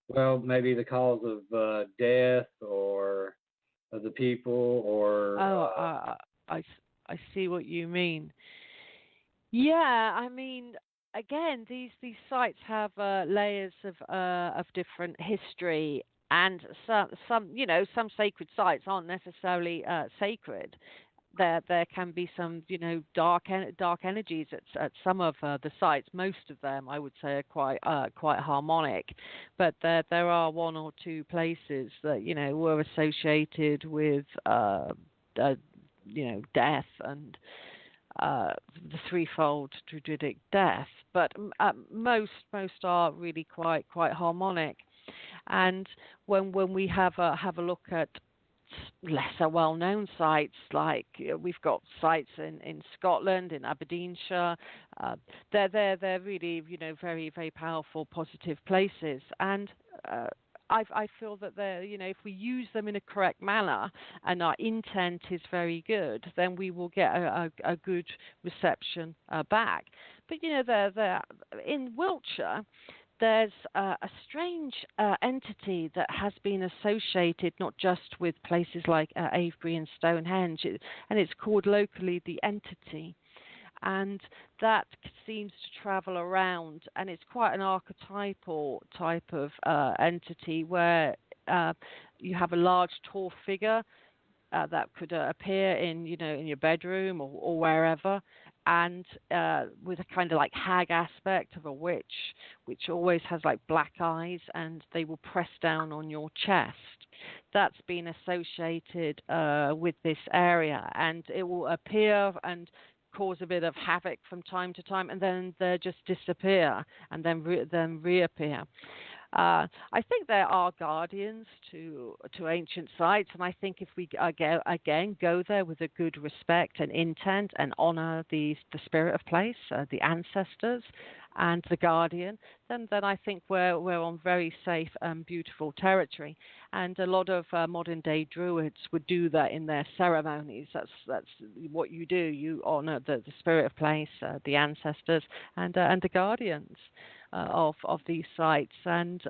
Well, maybe the cause of death or of the people, or I see what you mean. Yeah, I mean, again, these sites have layers of different history, and some some sacred sites aren't necessarily sacred. There can be some dark energies at some of the sites. Most of them, I would say, are quite harmonic, but there are one or two places that were associated with death and the threefold druidic death. But most are really quite harmonic. And when we have a look at lesser well-known sites, like we've got sites in Scotland, in Aberdeenshire, they're really very very powerful, positive places, and I feel that they're if we use them in a correct manner and our intent is very good, then we will get a good reception back. But they're in Wiltshire. There's a strange entity that has been associated not just with places like Avebury and Stonehenge, and it's called locally the Entity. And that seems to travel around, and it's quite an archetypal type of entity where you have a large, tall figure that could appear in your bedroom or wherever, and with a kind of like hag aspect of a witch, which always has like black eyes, and they will press down on your chest. That's been associated with this area, and it will appear and cause a bit of havoc from time to time, and then they just disappear and then reappear. I think there are guardians to ancient sites, and I think if we go there with a good respect and intent and honour the spirit of place, the ancestors, and the guardian, then I think we're on very safe and beautiful territory. And a lot of modern day druids would do that in their ceremonies. That's what you do. You honour the spirit of place, the ancestors, and the guardians of these sites, and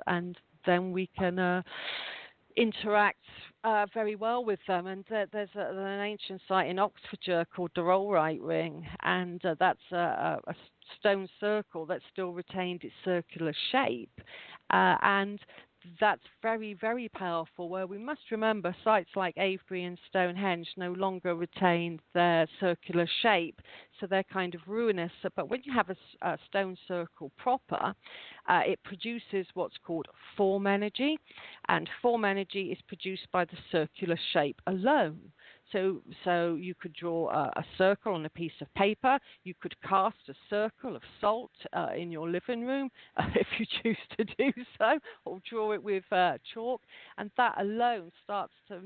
then we can interact very well with them. And there's an ancient site in Oxfordshire called the Rollright Ring, and that's a stone circle that still retained its circular shape, and that's very, very powerful, where we must remember sites like Avebury and Stonehenge no longer retain their circular shape, so they're kind of ruinous. But when you have a stone circle proper, it produces what's called form energy, and form energy is produced by the circular shape alone. So you could draw a circle on a piece of paper. You could cast a circle of salt in your living room if you choose to do so, or draw it with chalk, and that alone starts to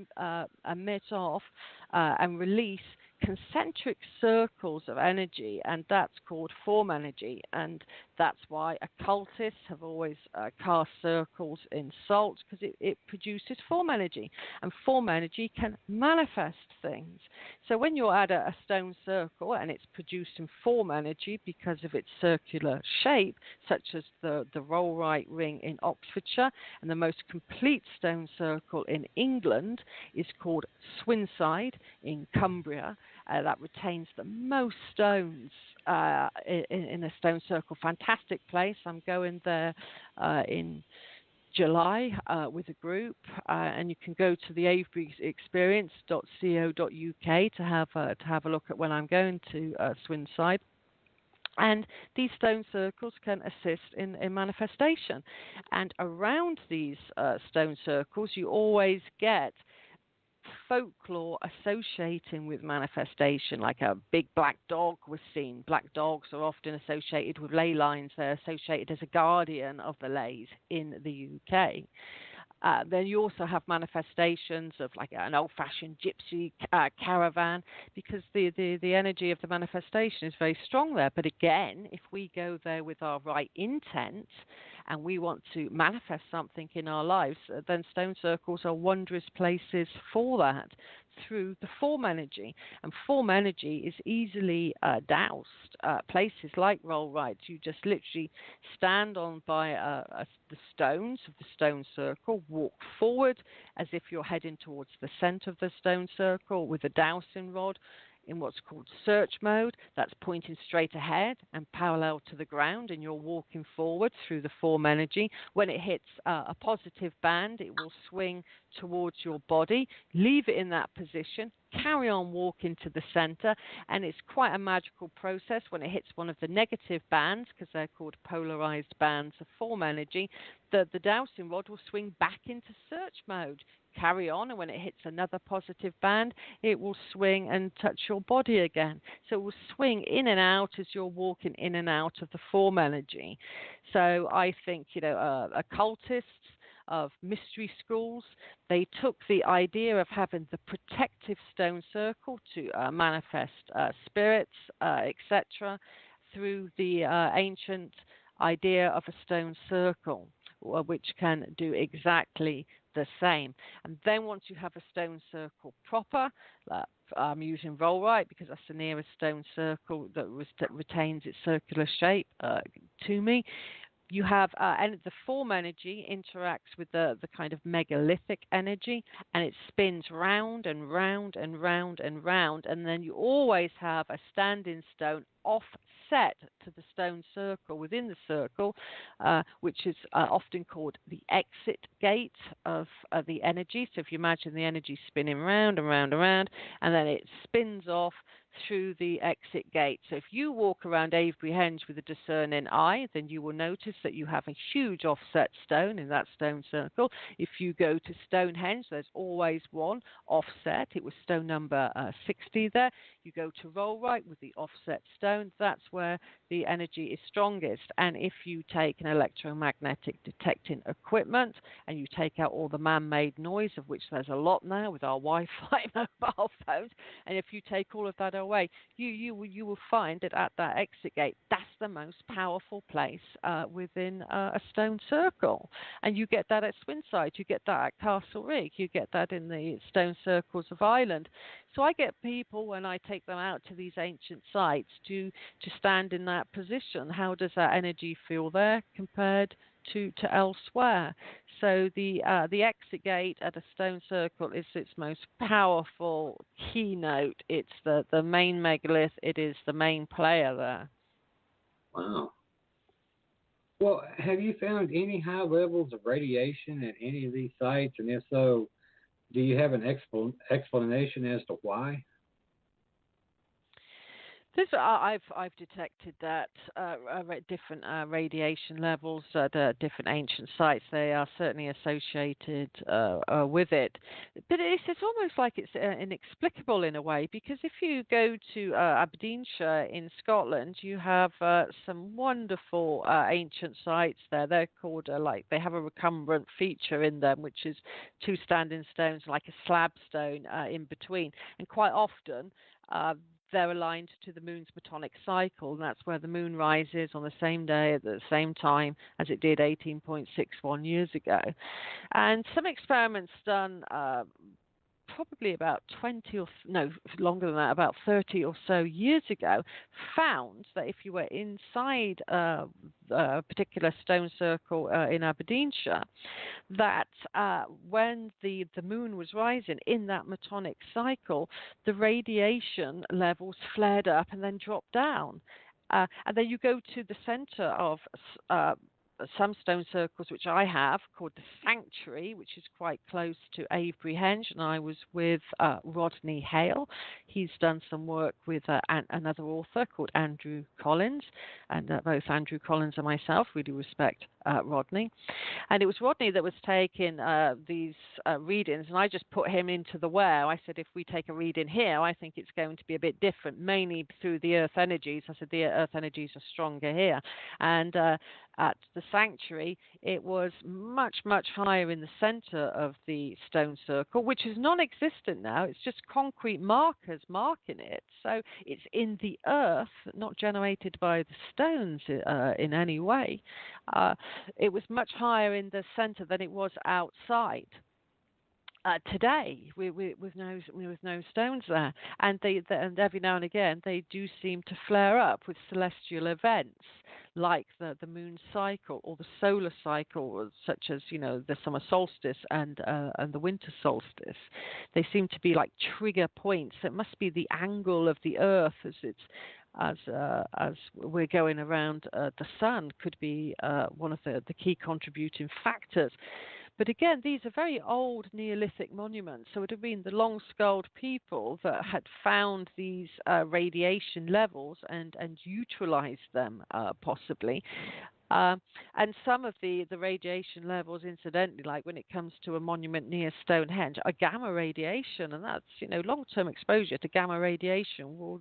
emit off and release concentric circles of energy, and that's called form energy. And that's why occultists have always cast circles in salt, because it produces form energy, and form energy can manifest things. So when you're at a stone circle and it's produced in form energy because of its circular shape, such as the Rollright Ring in Oxfordshire, and the most complete stone circle in England is called Swinside in Cumbria, that retains the most stones in a stone circle. Fantastic place. I'm going there in July with a group, and you can go to the aveburyexperience.co.uk to have a look at when I'm going to Swinside. And these stone circles can assist in manifestation. And around these stone circles, you always get folklore associating with manifestation, like a big black dog was seen. Black dogs are often associated with ley lines. They're associated as a guardian of the leys in the UK. Then you also have manifestations of like an old-fashioned gypsy caravan, because the energy of the manifestation is very strong there. But again, if we go there with our right intent and we want to manifest something in our lives, then stone circles are wondrous places for that. through the form energy. And form energy is easily doused. Places like roll rides, you just literally stand on by the stones of the stone circle, walk forward as if you're heading towards the center of the stone circle with a dowsing rod in what's called search mode. That's pointing straight ahead and parallel to the ground, and you're walking forward through the form energy. When it hits a positive band, it will swing towards your body, leave it in that position, carry on walking to the center, and it's quite a magical process. When it hits one of the negative bands, because they're called polarized bands of form energy, the dowsing rod will swing back into search mode. Carry on, and when it hits another positive band, it will swing and touch your body again. So it will swing in and out as you're walking in and out of the form energy. So I think, occultists of mystery schools, they took the idea of having the protective stone circle to manifest spirits, etc., through the ancient idea of a stone circle, which can do exactly the same. And then once you have a stone circle proper, I'm using rollright because that's the nearest stone circle that retains its circular shape to me. You have, and the form energy interacts with the kind of megalithic energy, and it spins round and round and round and round, and then you always have a standing stone offset to the stone circle within the circle, which is often called the exit gate of the energy. So if you imagine the energy spinning round and round and round, and then it spins off through the exit gate. So if you walk around Avebury Henge with a discerning eye, then you will notice that you have a huge offset stone in that stone circle. If you go to Stonehenge, there's always one offset. It was stone number 60 there. You go to Rollright with the offset stone. That's where the energy is strongest. And if you take an electromagnetic detecting equipment and you take out all the man-made noise, of which there's a lot now with our Wi-Fi mobile phones, and if you take all of that away, you will find that at that exit gate, that's the most powerful place within a stone circle. And you get that at Swinside, you get that at Castle Rig, you get that in the stone circles of Ireland. So I get people, when I take them out to these ancient sites, to stand in that position. How does that energy feel there compared to elsewhere? So the exit gate at a stone circle is its most powerful keynote. It's the main megalith. It is the main player there. Wow. Well, have you found any high levels of radiation at any of these sites? And if so, do you have an explanation as to why? I've detected that different radiation levels at different ancient sites. They are certainly associated with it, but it's almost like it's inexplicable in a way, because if you go to Aberdeenshire in Scotland, you have some wonderful ancient sites there. They're called they have a recumbent feature in them, which is two standing stones, like a slab stone in between, and quite often they're aligned to the moon's metonic cycle, and that's where the moon rises on the same day at the same time as it did 18.61 years ago. And some experiments done probably about 30 or so years ago, found that if you were inside a particular stone circle in Aberdeenshire, that when the moon was rising in that metonic cycle, the radiation levels flared up and then dropped down. And then you go to the center of some stone circles, which I have, called the Sanctuary, which is quite close to Avebury Henge, and I was with Rodney Hale. He's done some work with another author called Andrew Collins, and both Andrew Collins and myself really respect Rodney. And it was Rodney that was taking these readings, and I just put him into the where. I said, if we take a reading here, I think it's going to be a bit different, mainly through the earth energies. I said, the earth energies are stronger here. And at the Sanctuary, it was much, much higher in the center of the stone circle, which is non-existent now. It's just concrete markers marking it. So it's in the earth, not generated by the stones in any way. It was much higher in the center than it was outside. today with no stones there, and and every now and again they do seem to flare up with celestial events like the moon cycle or the solar cycle, such as the summer solstice and the winter solstice. They seem to be like trigger points. It must be the angle of the Earth as we're going around the sun could be one of the key contributing factors. But again, these are very old Neolithic monuments, so it would have been the long-skulled people that had found these radiation levels and utilized them possibly. And some of the radiation levels, incidentally, like when it comes to a monument near Stonehenge, are gamma radiation, and that's long-term exposure to gamma radiation will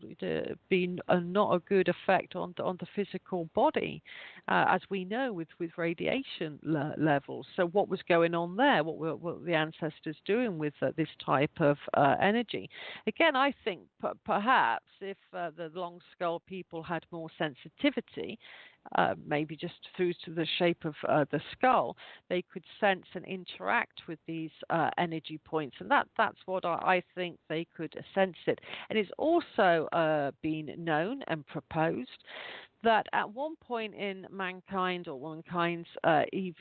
be not a good effect on the physical body, as we know with radiation levels. So what was going on there? What were the ancestors doing with this type of energy? Again, I think perhaps if the long-skulled people had more sensitivity, maybe just through to the shape of the skull, they could sense and interact with these energy points, and that's what I think they could sense it. And it's also been known and proposed that at one point in mankind or womankind's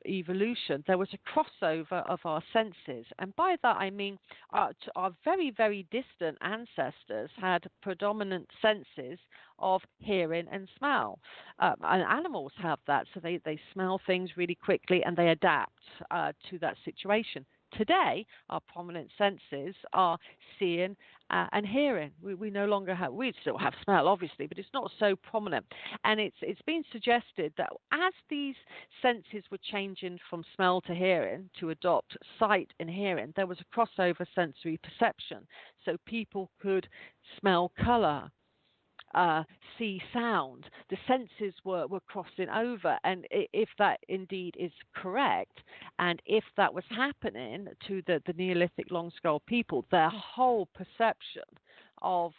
evolution, there was a crossover of our senses. And by that I mean our very, very distant ancestors had predominant senses of hearing and smell. And animals have that, so they smell things really quickly and they adapt to that situation. Today, our prominent senses are seeing and hearing. We no longer have. We still have smell, obviously, but it's not so prominent. And it's been suggested that as these senses were changing from smell to hearing to adopt sight and hearing, there was a crossover sensory perception. So people could smell color, see sound. The senses were crossing over, and if that indeed is correct, and if that was happening to the Neolithic long-skulled people, their whole perception of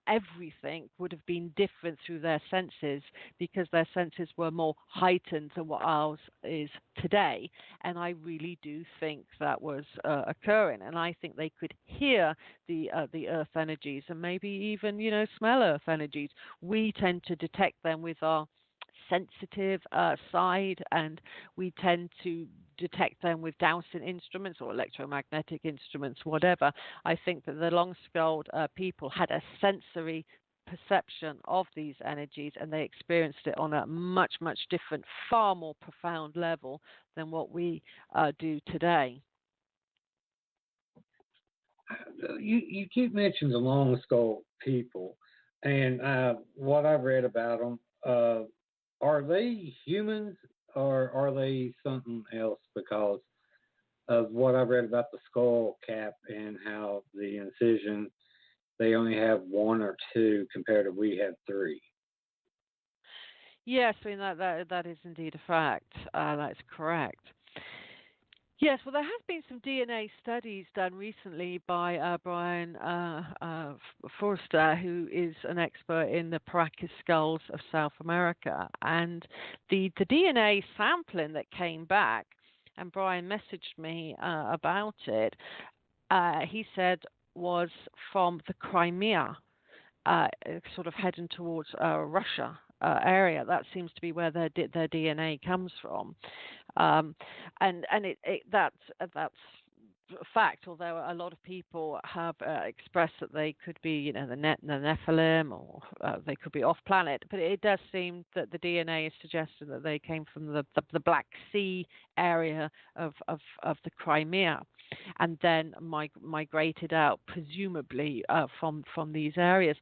everything would have been different through their senses, because their senses were more heightened than what ours is today. And I really do think that was occurring, and I think they could hear the earth energies and maybe even smell earth energies. We tend to detect them with our sensitive side, and we tend to detect them with dowsing instruments or electromagnetic instruments, whatever. I think that the long-skulled people had a sensory perception of these energies, and they experienced it on a much, much different, far more profound level than what we do today. You keep mentioning the long-skulled people, and what I've read about them, are they humans or are they something else? Because of what I've read about the skull cap and how the incision, they only have one or two compared to we have three. Yes, I mean that is indeed a fact. That's correct. Yes, well, there has been some DNA studies done recently by Brian Forster, who is an expert in the Paracas skulls of South America. And the DNA sampling that came back, and Brian messaged me about it, he said was from the Crimea, sort of heading towards Russia area. That seems to be where their DNA comes from. And that's a fact, although a lot of people have expressed that they could be, the Nephilim, or they could be off planet. But it does seem that the DNA is suggesting that they came from the Black Sea area of the Crimea, and then migrated out, presumably from these areas.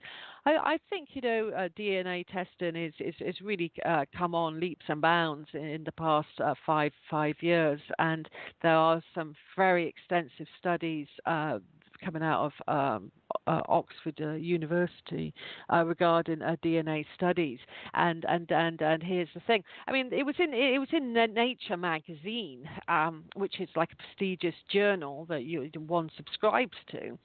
I think DNA testing is really come on leaps and bounds in the past 5 years, and there are some very extensive studies coming out of Oxford University regarding DNA studies, and here's the thing. I mean, it was in Nature magazine, which is like a prestigious journal that one subscribes to.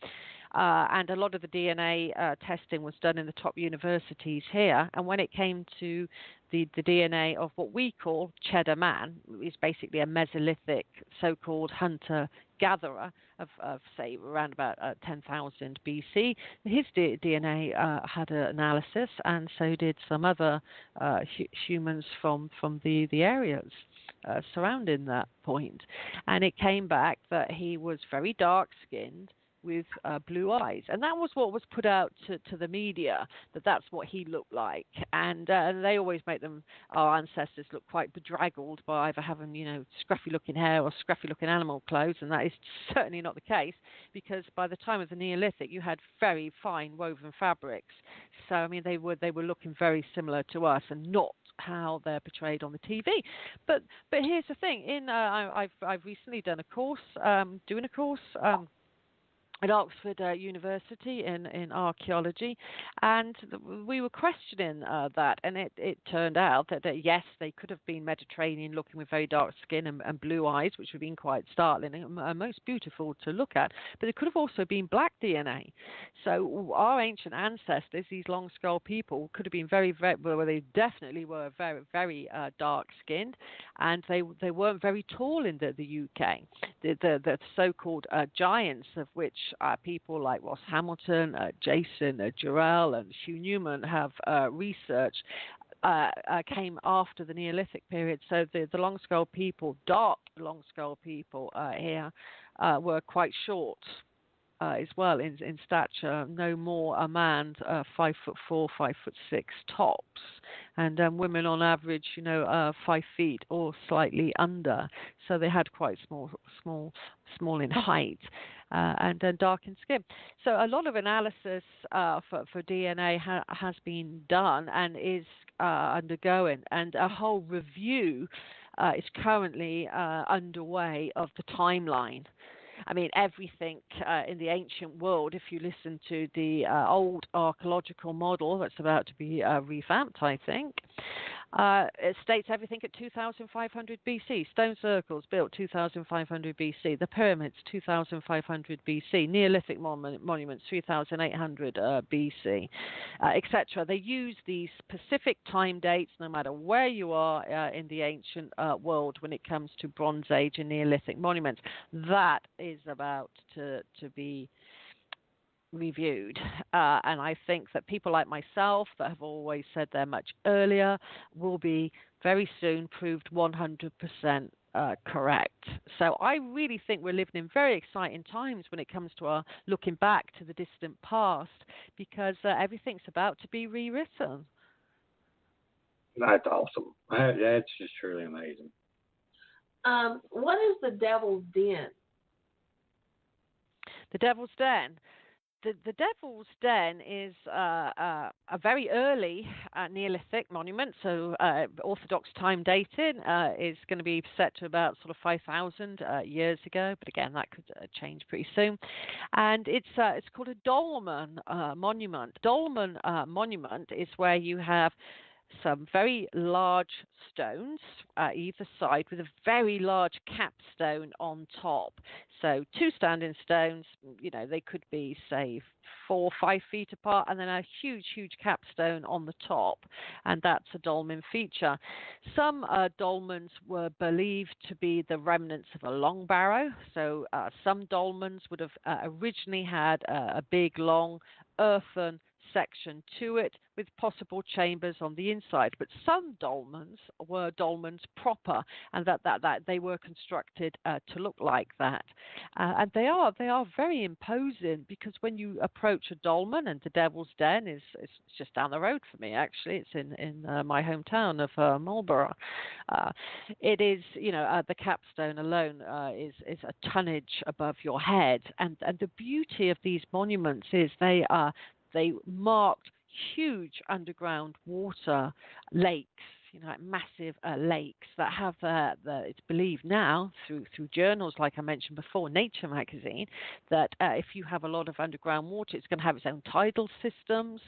and a lot of the DNA testing was done in the top universities here. And when it came to the DNA of what we call Cheddar Man, is basically a Mesolithic so-called hunter-gatherer of say, around about 10,000 BC. His DNA had an analysis, and so did some other humans from the areas surrounding that point. And it came back that he was very dark-skinned with blue eyes, and that was what was put out to the media, that's what he looked like. And they always make our ancestors look quite bedraggled by either having scruffy looking hair or scruffy looking animal clothes, and that is certainly not the case, because by the time of the Neolithic you had very fine woven fabrics. So I mean they were looking very similar to us, and not how they're portrayed on the TV. But here's the thing: I've recently done a course, at Oxford University in archaeology, and we were questioning that, and it turned out that yes, they could have been Mediterranean looking with very dark skin and blue eyes, which would have been quite startling and most beautiful to look at, but it could have also been black DNA. So our ancient ancestors, these long skull people, could have been very, well, they definitely were very, very dark skinned, and they weren't very tall in the UK. The so-called giants, of which people like Ross Hamilton, Jason Jarrell, and Hugh Newman have researched, came after the Neolithic period. So the long skull people, dark long skull people here, were quite short as well in stature, no more a man 5'4", 5'6" tops, and women on average, 5 feet or slightly under. So they had quite small in height, and then dark in skin. So a lot of analysis for DNA has been done and is undergoing, and a whole review is currently underway of the timeline. I mean, everything in the ancient world, if you listen to the old archaeological model that's about to be revamped, I think, it states everything at 2,500 BC. Stone circles built 2,500 BC. The pyramids, 2,500 BC. Neolithic monuments, 3,800 BC, etc. They use these specific time dates no matter where you are in the ancient world when it comes to Bronze Age and Neolithic monuments. That is about to be reviewed, and I think that people like myself that have always said they're much earlier will be very soon proved 100% correct. So I really think we're living in very exciting times when it comes to our looking back to the distant past, because everything's about to be rewritten. That's awesome. That's just truly amazing. What is the Devil's Den? The Devil's Den. The Devil's Den is a very early Neolithic monument, so Orthodox time dating is going to be set to about sort of 5,000 years ago, but again, that could change pretty soon. And it's called a dolmen monument. Dolmen monument is where you have some very large stones either side with a very large capstone on top. So 2 standing stones, they could be, say, 4 or 5 feet apart, and then a huge capstone on the top, and that's a dolmen feature. Some dolmens were believed to be the remnants of a long barrow. So some dolmens would have originally had a big, long earthen section to it with possible chambers on the inside, but some dolmens were dolmens proper, and that they were constructed to look like that, and they are very imposing, because when you approach a dolmen, and the Devil's Den is just down the road for me, actually, it's in my hometown of Marlborough. It is, the capstone alone is a tonnage above your head, and the beauty of these monuments is they marked huge underground water lakes, like massive lakes that have it's believed now through journals, like I mentioned before, Nature magazine, that if you have a lot of underground water, it's going to have its own tidal systems,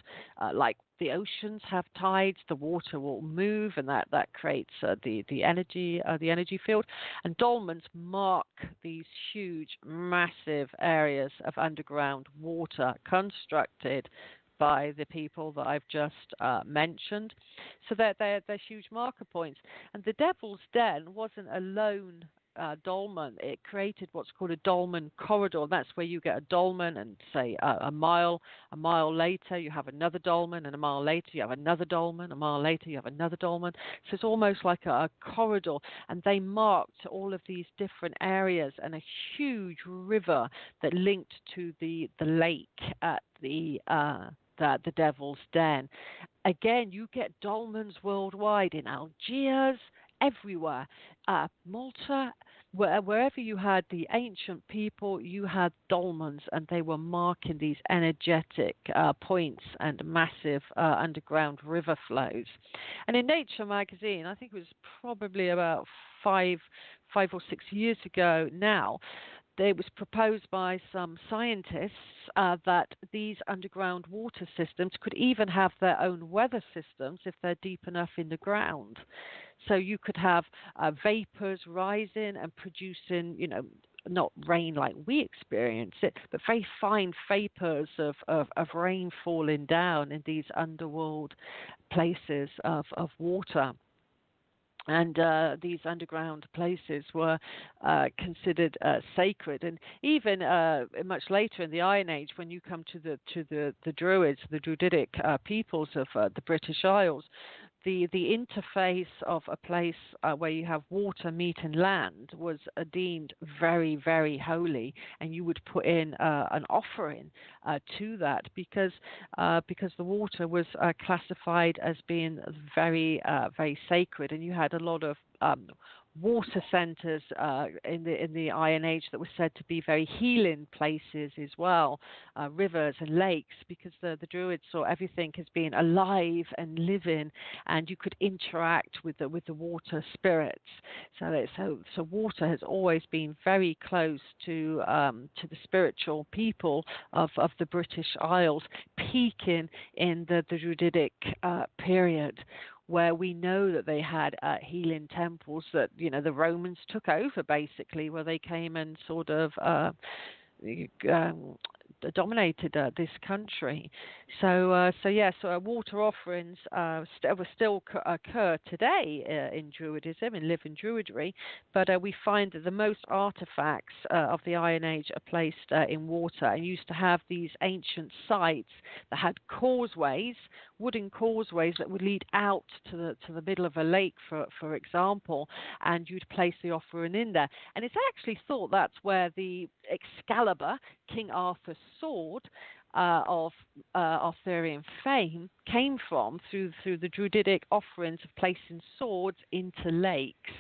like the oceans have tides, the water will move, and that creates the energy field. And dolmens mark these huge, massive areas of underground water constructed by the people that I've just mentioned. So they're huge marker points. And the Devil's Den wasn't a lone dolmen. It created what's called a dolmen corridor. That's where you get a dolmen, and say a mile later you have another dolmen, and a mile later you have another dolmen, a mile later you have another dolmen. So it's almost like a corridor, and they marked all of these different areas and a huge river that linked to the lake at the Devil's Den. Again, you get dolmens worldwide in Algiers, everywhere. Malta, wherever you had the ancient people, you had dolmens, and they were marking these energetic points and massive underground river flows. And in Nature magazine, I think it was probably about five or 6 years ago now, it was proposed by some scientists that these underground water systems could even have their own weather systems if they're deep enough in the ground. So you could have vapors rising and producing, not rain like we experience it, but very fine vapors of rain falling down in these underworld places of water. And these underground places were considered sacred. And even much later in the Iron Age, when you come to the Druids, the Druidic peoples of the British Isles, the interface of a place where you have water meeting land was deemed very, very holy, and you would put in an offering to that because the water was classified as being very, very sacred, and you had a lot of water centers in the Iron Age that were said to be very healing places as well, rivers and lakes, because the Druids saw everything as being alive and living, and you could interact with the water spirits. So water has always been very close to the spiritual people of the British Isles, peaking in the Druidic period, where we know that they had healing temples that the Romans took over, basically, where they came and sort of dominated this country. So water offerings still occur today in Druidism, in living Druidry, but we find that the most artifacts of the Iron Age are placed in water, and used to have these ancient sites that had causeways, wooden causeways that would lead out to the middle of a lake, for example, and you'd place the offering in there. And it's actually thought that's where the Excalibur, King Arthur's sword, of Arthurian fame, came from through the Druidic offerings of placing swords into lakes.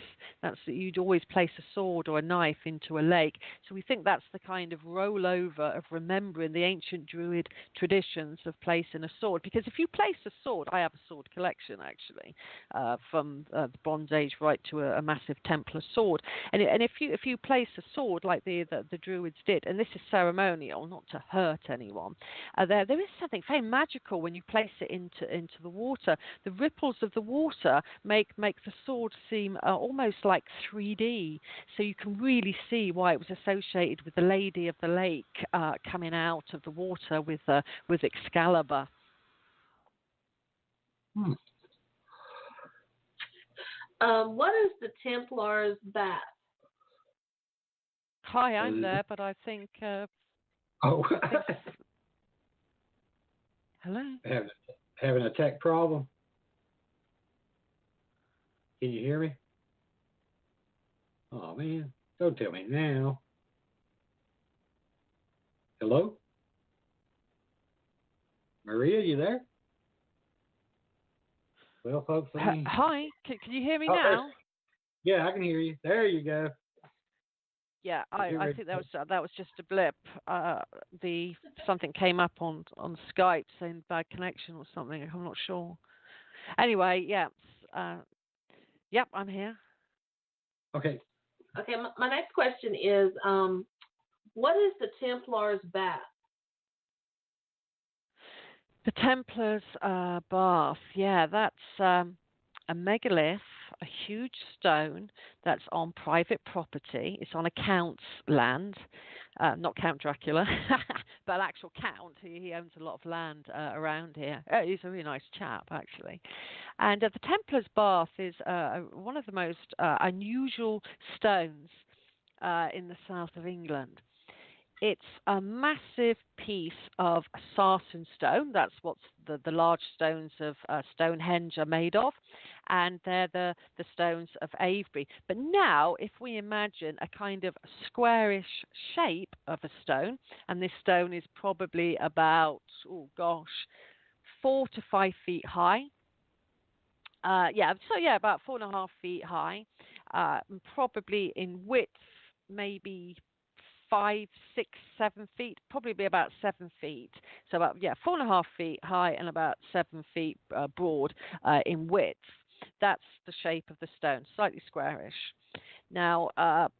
That's that you'd always place a sword or a knife into a lake. So we think that's the kind of rollover of remembering the ancient Druid traditions of placing a sword. Because if you place a sword, I have a sword collection actually, from the Bronze Age right to a massive Templar sword. And if you place a sword like the Druids did, and this is ceremonial, not to hurt anyone, there is something very magical when you place it into the water. The ripples of the water make the sword seem almost like 3D, so you can really see why it was associated with the Lady of the Lake coming out of the water with Excalibur. What is the Templar's bath? Hi, I'm there, but I think. Oh. Hello. Having a tech problem? Can you hear me? Oh man, don't tell me now. Hello? Maria, you there? Well, folks, hi, can you hear me now? Yeah, I can hear you. There you go. Yeah, I think that was just a blip. Something came up on Skype saying bad connection or something. I'm not sure. Anyway, yeah. Yep, I'm here. Okay. Okay, my next question is, what is the Templar's bath? The Templars' bath. Yeah, that's a megalith, a huge stone that's on private property. It's on a count's land, not Count Dracula, but actual count. He owns a lot of land around here. He's a really nice chap, actually. And the Templars' bath is one of the most unusual stones in the south of England. It's a massive piece of sarsen stone. That's what the large stones of Stonehenge are made of, and they're the stones of Avebury. But now, if we imagine a kind of squarish shape of a stone, and this stone is probably about, 4 to 5 feet high. About 4.5 feet high, probably in width, maybe 5, 6, 7 feet, probably be about 7 feet. So about 4.5 feet high and about 7 feet broad in width. That's the shape of the stone, slightly squarish. Now,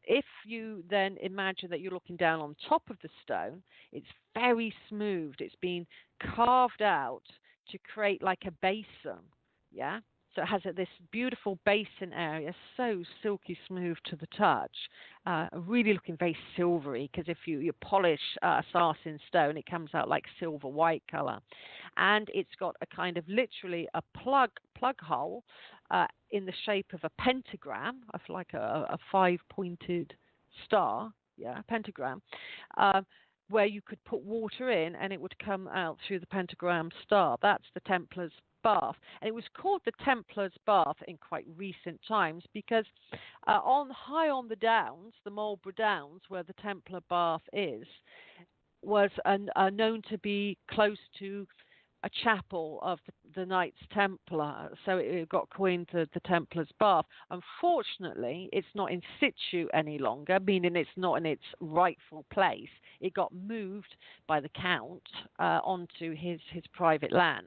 if you then imagine that you're looking down on top of the stone, it's very smooth. It's been carved out to create like a basin. Yeah. So it has this beautiful basin area, so silky smooth to the touch, really looking very silvery, because if you polish sarsen stone, it comes out like silver white color. And it's got a kind of literally a plug hole in the shape of a pentagram, of like a 5-pointed star, a pentagram, where you could put water in and it would come out through the pentagram star. That's the Templar's bath, and it was called the Templar's bath in quite recent times because high on the downs, the Marlborough Downs, where the Templar bath is, was known to be close to a chapel of the Knights Templar, so it got coined the Templar's bath. Unfortunately, it's not in situ any longer, meaning it's not in its rightful place. It got moved by the Count onto his private land.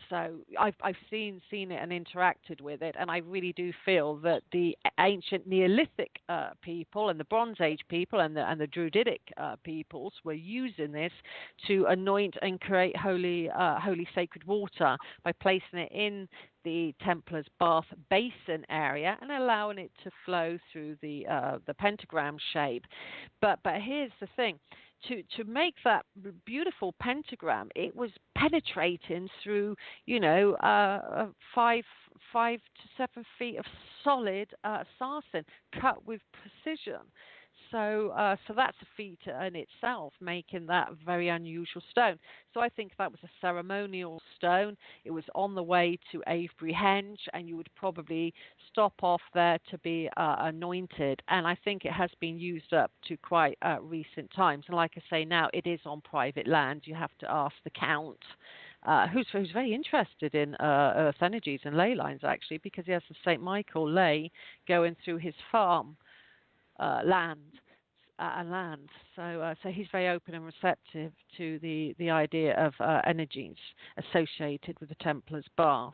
So I've seen it and interacted with it, and I really do feel that the ancient Neolithic people and the Bronze Age people and the Druidic peoples were using this to anoint and create holy sacred water by placing it in the Templar's bath basin area and allowing it to flow through the pentagram shape. But here's the thing. To make that beautiful pentagram, it was penetrating through, 5 to 7 feet of solid sarsen cut with precision. So that's a feat in itself, making that a very unusual stone. So I think that was a ceremonial stone. It was on the way to Avebury Henge, and you would probably stop off there to be anointed. And I think it has been used up to quite recent times. And like I say, now it is on private land. You have to ask the Count, who's very interested in earth energies and ley lines, actually, because he has the St. Michael ley going through his farm. Land. So he's very open and receptive to the idea of energies associated with the Templar's bath.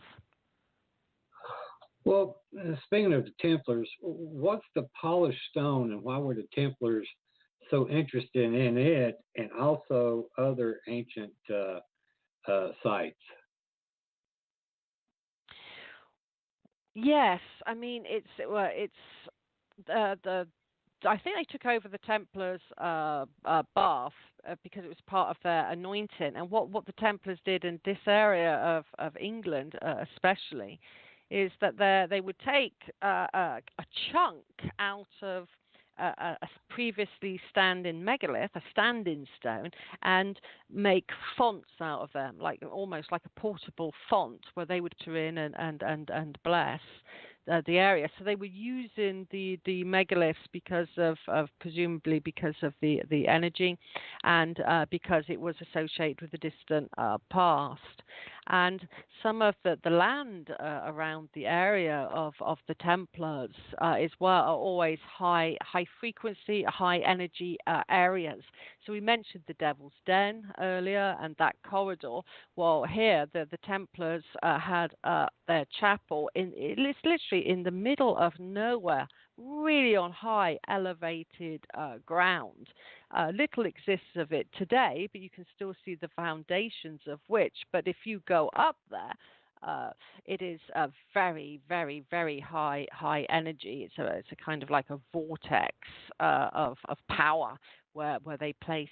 Well, speaking of the Templars, what's the polished stone, and why were the Templars so interested in it, and also other ancient sites? Yes, I mean it's I think they took over the Templars' bath because it was part of their anointing. And what the Templars did in this area of England, especially, is that they would take a chunk out of a previously standing megalith, a standing stone, and make fonts out of them, like almost like a portable font where they would enter in and bless the area. So they were using the megaliths because of presumably because of the energy, and because it was associated with the distant past. And some of the land around the area of the Templars is are always high frequency, high energy areas. So we mentioned the Devil's Den earlier and that corridor. Well, here the Templars had their chapel it's literally in the middle of nowhere, really on high elevated ground. Little exists of it today, but you can still see the foundations of which. But if you go up there, it is a very, very, very high energy. It's a kind of like a vortex of power where they placed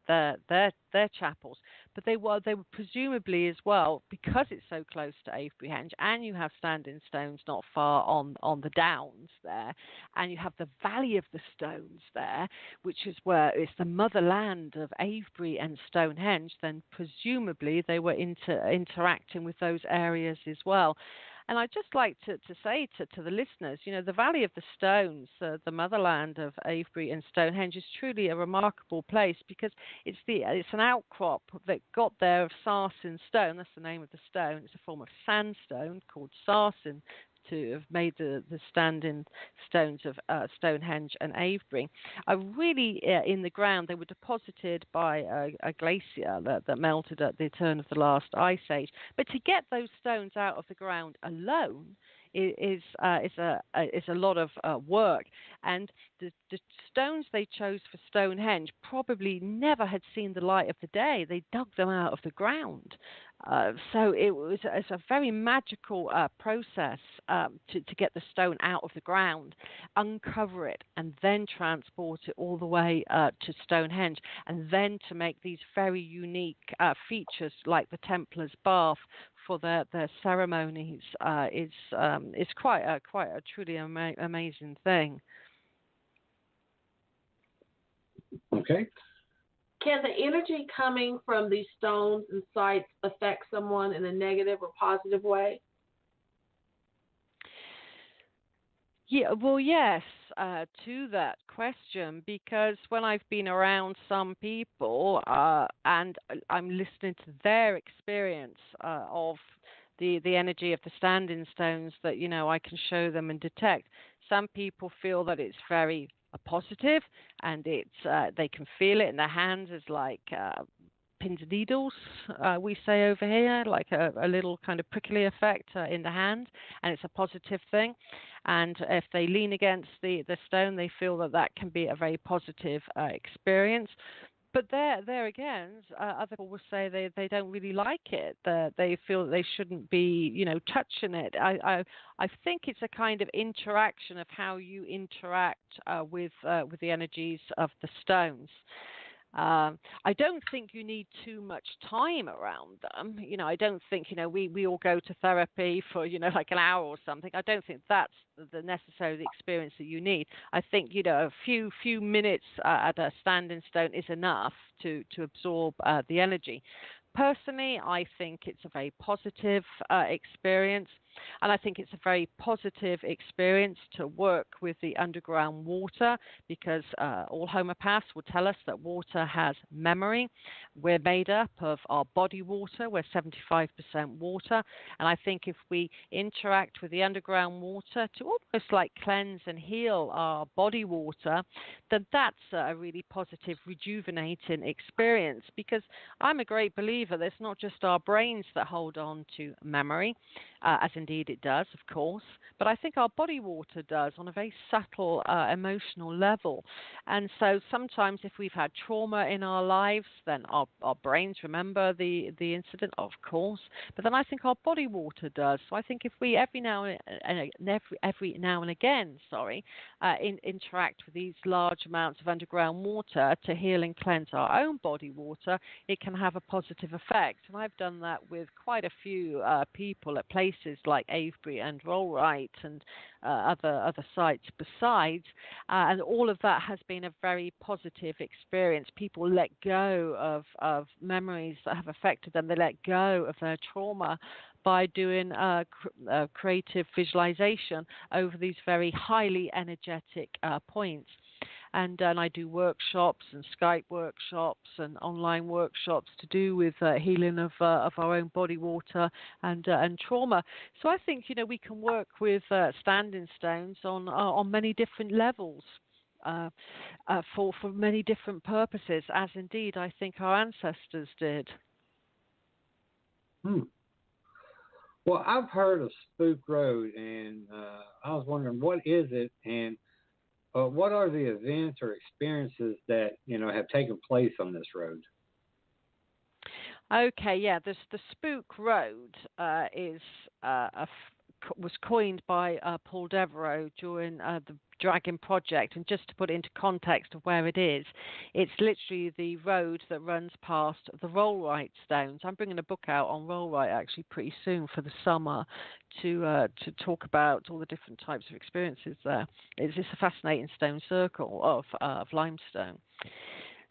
their chapels. But they were presumably as well, because it's so close to Avebury Henge, and you have standing stones not far on the downs there, and you have the Valley of the Stones there, which is where it's the motherland of Avebury and Stonehenge. Then presumably they were interacting with those areas as well. And I'd just like to say to the listeners, the Valley of the Stones, the motherland of Avebury and Stonehenge, is truly a remarkable place because it's an outcrop that got there of sarsen stone. That's the name of the stone. It's a form of sandstone called sarsen, to have made the standing stones of Stonehenge and Avebury. Really, in the ground, they were deposited by a glacier that melted at the turn of the last ice age. But to get those stones out of the ground alone is a lot of work, and the stones they chose for Stonehenge probably never had seen the light of the day. They dug them out of the ground, so it's a very magical process to get the stone out of the ground, uncover it, and then transport it all the way to Stonehenge, and then to make these very unique features like the Templars' bath for their ceremonies is quite a truly amazing thing. Okay. Can the energy coming from these stones and sites affect someone in a negative or positive way? Yeah, well, yes, to that question, because when I've been around some people and I'm listening to their experience of the energy of the standing stones that, I can show them and detect, some people feel that it's very positive, and they can feel it in their hands as like pins and needles, we say over here, like a little kind of prickly effect in the hand, and it's a positive thing. And if they lean against the stone, they feel that can be a very positive experience. But there again, other people will say they don't really like it. They feel that they shouldn't be, touching it. I think it's a kind of interaction of how you interact with the energies of the stones. I don't think you need too much time around them. I don't think, we all go to therapy for, like an hour or something. I don't think that's the necessary experience that you need. I think, a few minutes at a standing stone is enough to absorb the energy. Personally, I think it's a very positive experience, and I think it's a very positive experience to work with the underground water, because all homeopaths will tell us that water has memory. We're made up of our body water. We're 75% water, and I think if we interact with the underground water to almost like cleanse and heal our body water, then that's a really positive, rejuvenating experience, because I'm a great believer there's not just our brains that hold on to memory, as indeed it does, of course, but I think our body water does on a very subtle emotional level. And so sometimes if we've had trauma in our lives, then our brains remember the incident, of course, but then I think our body water does. So I think if we every now and again, interact with these large amounts of underground water to heal and cleanse our own body water, it can have a positive effect. And I've done that with quite a few people at places like Avebury and Rollright and other sites besides, and all of that has been a very positive experience. People let go of memories that have affected them. They let go of their trauma by doing creative visualization over these very highly energetic points. and I do workshops and Skype workshops and online workshops to do with healing of our own body water and trauma. So I think we can work with standing stones on many different levels. For many different purposes, as indeed I think our ancestors did. Well, I've heard of Spook Road, and I was wondering, what is it, and what are the events or experiences that have taken place on this road? Okay, yeah, the Spook Road was coined by Paul Devereaux during the Dragon Project. And just to put it into context of where it is, it's literally the road that runs past the Rollright Stones. I'm bringing a book out on Rollright actually pretty soon for the summer to talk about all the different types of experiences there. It's a fascinating stone circle of limestone.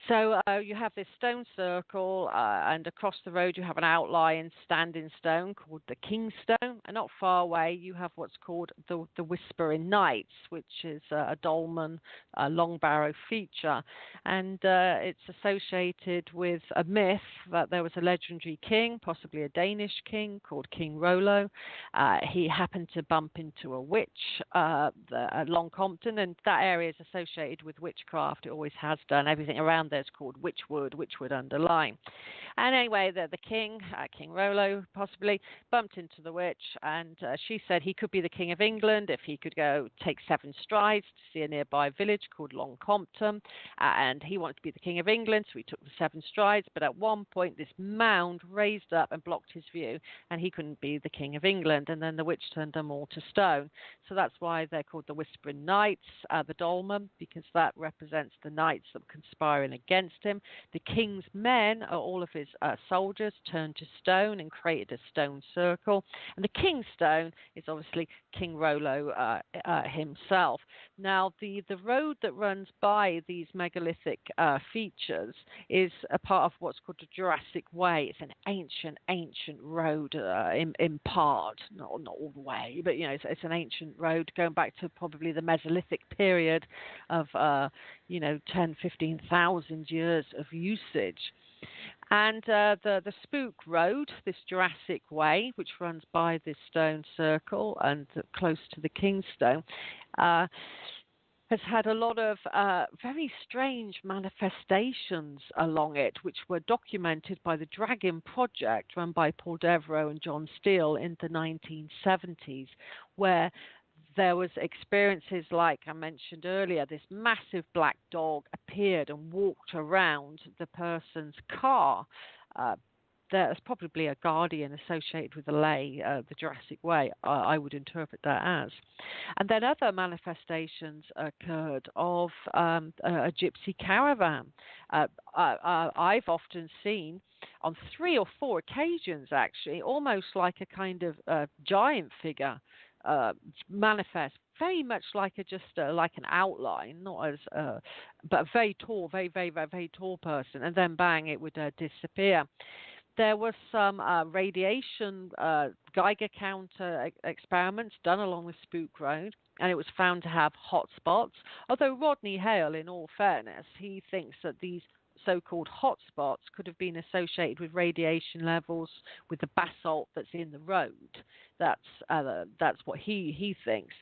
So you have this stone circle, and across the road you have an outlying standing stone called the King Stone. And not far away you have what's called the Whispering Knights, which is a dolmen, long barrow feature. And it's associated with a myth that there was a legendary king, possibly a Danish king, called King Rollo. He happened to bump into a witch at Longcompton, and that area is associated with witchcraft. It always has done. Everything around there's called Witchwood underline. And anyway, the king, King Rollo possibly, bumped into the witch, and she said he could be the King of England if he could go take 7 strides to see a nearby village called Longcompton, and he wanted to be the King of England, so he took the 7 strides, but at one point this mound raised up and blocked his view, and he couldn't be the King of England, and then the witch turned them all to stone. So that's why they're called the Whispering Knights, the dolmen, because that represents the knights that were conspiring against him. The king's men, all of his soldiers, turned to stone and created a stone circle. And the king's stone is obviously King Rollo himself. Now, the road that runs by these megalithic features is a part of what's called the Jurassic Way. It's an ancient road in part, not all the way, but it's an ancient road going back to probably the Mesolithic period of 10, 15,000 years of usage. And the Spook Road, this Jurassic Way, which runs by this stone circle and close to the Kingstone, has had a lot of very strange manifestations along it, which were documented by the Dragon Project run by Paul Devereaux and John Steele in the 1970s, where there was experiences like I mentioned earlier. This massive black dog appeared and walked around the person's car. There's probably a guardian associated with the lay, the Jurassic Way, I would interpret that as. And then other manifestations occurred of a gypsy caravan. I've often seen on 3 or 4 occasions, actually, almost like a kind of giant figure manifest, very much like like an outline, not as but a very tall, very, very, very, very tall person, and then bang, it would disappear. There was some radiation Geiger counter experiments done along the Spook Road, and it was found to have hot spots. Although Rodney Hale, in all fairness, he thinks that these so-called hot spots could have been associated with radiation levels with the basalt that's in the road. That's what he thinks.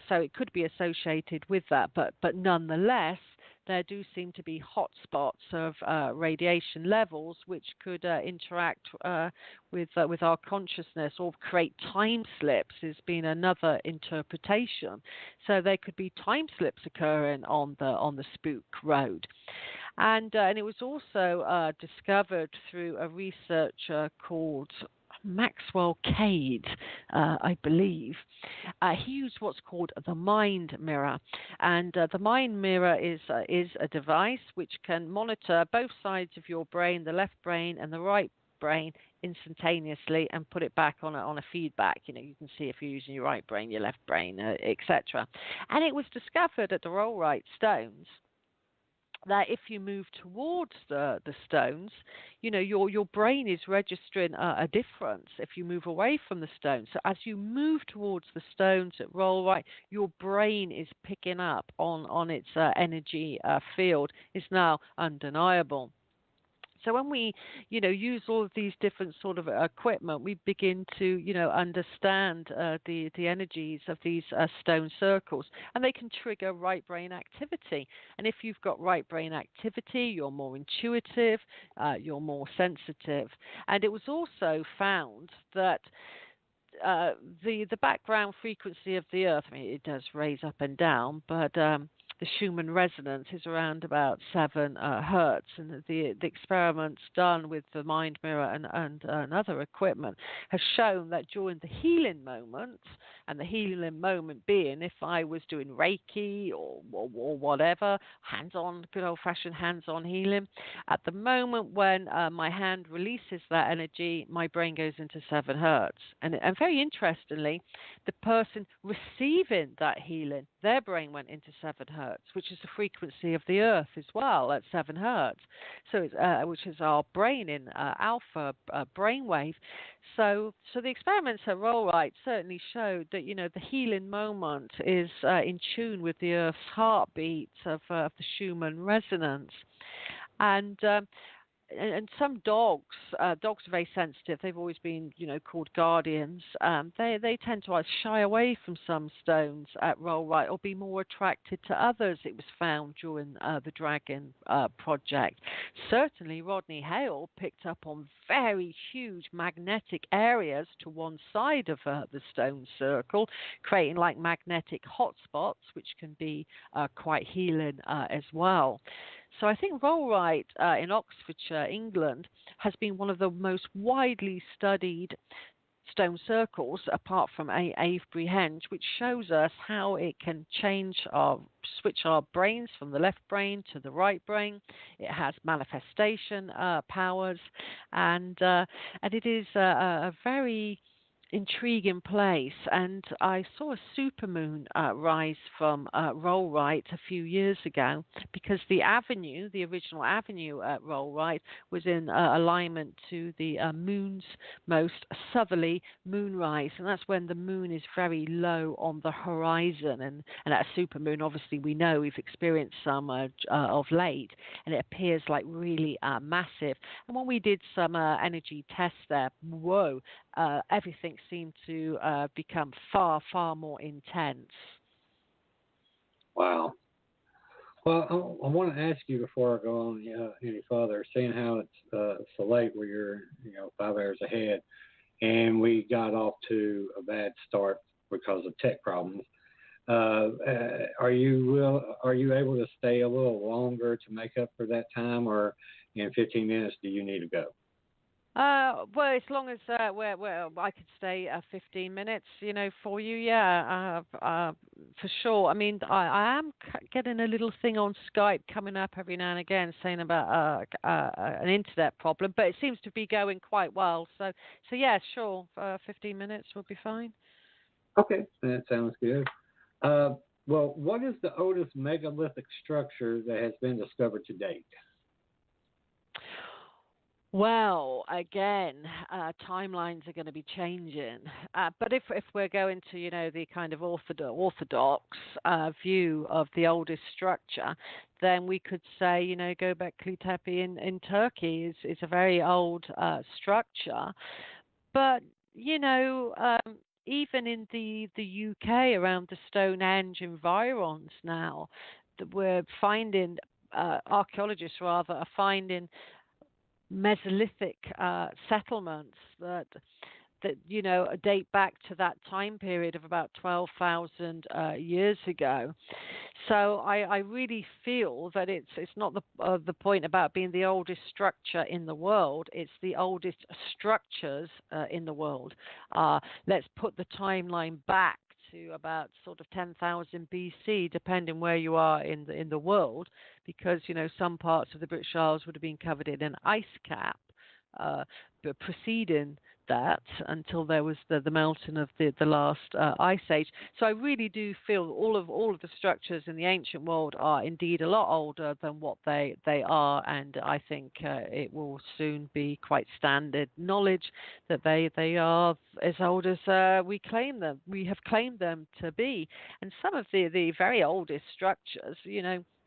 So it could be associated with that, but nonetheless, there do seem to be hot spots of radiation levels which could interact with our consciousness or create time slips. Has been another interpretation. So there could be time slips occurring on the Spook Road. And it was also discovered through a researcher called Maxwell Cade, I believe. He used what's called the mind mirror, and the mind mirror is a device which can monitor both sides of your brain, the left brain and the right brain, instantaneously, and put it back on a feedback. You can see if you're using your right brain, your left brain, etc. And it was discovered at the Rollright Stones that if you move towards the stones, your brain is registering a difference if you move away from the stones. So as you move towards the stones at roll right, your brain is picking up on its energy field. It's now undeniable. So when we, use all of these different sort of equipment, we begin to, understand the energies of these stone circles, and they can trigger right brain activity. And if you've got right brain activity, you're more intuitive, you're more sensitive. And it was also found that the background frequency of the Earth, I mean, it does raise up and down, but the Schumann resonance is around about 7 hertz, and the experiments done with the mind mirror and other equipment has shown that during the healing moment, and the healing moment being if I was doing Reiki or whatever, hands-on, good old-fashioned hands-on healing, at the moment when my hand releases that energy, my brain goes into 7 hertz. And very interestingly, the person receiving that healing, their brain went into 7 hertz, which is the frequency of the Earth as well, at 7 hertz. So, which is our brain in alpha brainwave. So the experiments at Rollright certainly showed that the healing moment is in tune with the Earth's heartbeat of the Schumann resonance, and some dogs are very sensitive. They've always been, called guardians. They tend to shy away from some stones at roll right or be more attracted to others. It was found during the Dragon project. Certainly, Rodney Hale picked up on very huge magnetic areas to one side of the stone circle, creating like magnetic hotspots, which can be quite healing as well. So I think Rollright in Oxfordshire, England, has been one of the most widely studied stone circles, apart from Avebury Henge, which shows us how it can switch our brains from the left brain to the right brain. It has manifestation powers, and it is a very intriguing place. And I saw a supermoon rise from Rollright a few years ago, because the original avenue at Rollright was in alignment to the moon's most southerly moonrise, and that's when the moon is very low on the horizon, and at a supermoon, obviously we know, we've experienced some of late, and it appears like really massive. And when we did some energy tests there, everything seemed to become far, far more intense. Wow. Well, I want to ask you before I go on any further, seeing how it's so late where you're 5 hours ahead, and we got off to a bad start because of tech problems. Are you able to stay a little longer to make up for that time, or in 15 minutes do you need to go? Well, as long as I could stay 15 minutes, for you, yeah, for sure. I mean, I am getting a little thing on Skype coming up every now and again saying about an internet problem, but it seems to be going quite well. So yeah, sure, 15 minutes will be fine. Okay, that sounds good. Well, what is the oldest megalithic structure that has been discovered to date? Well, again, timelines are going to be changing. But if we're going to, the kind of orthodox view of the oldest structure, then we could say, Göbekli Tepe in Turkey is a very old structure. But, even in the UK, around the Stonehenge environs now, we're finding, archaeologists rather, are finding Mesolithic settlements that date back to that time period of about 12,000 years ago. So I really feel that it's not the point about being the oldest structure in the world. It's the oldest structures in the world. Let's put the timeline back to about sort of 10,000 BC, depending where you are in the world, because some parts of the British Isles would have been covered in an ice cap, but preceding that until there was the melting of the last ice age. So I really do feel all of the structures in the ancient world are indeed a lot older than what they are, and I think it will soon be quite standard knowledge that they are as old as we have claimed them to be. And some of the very oldest structures,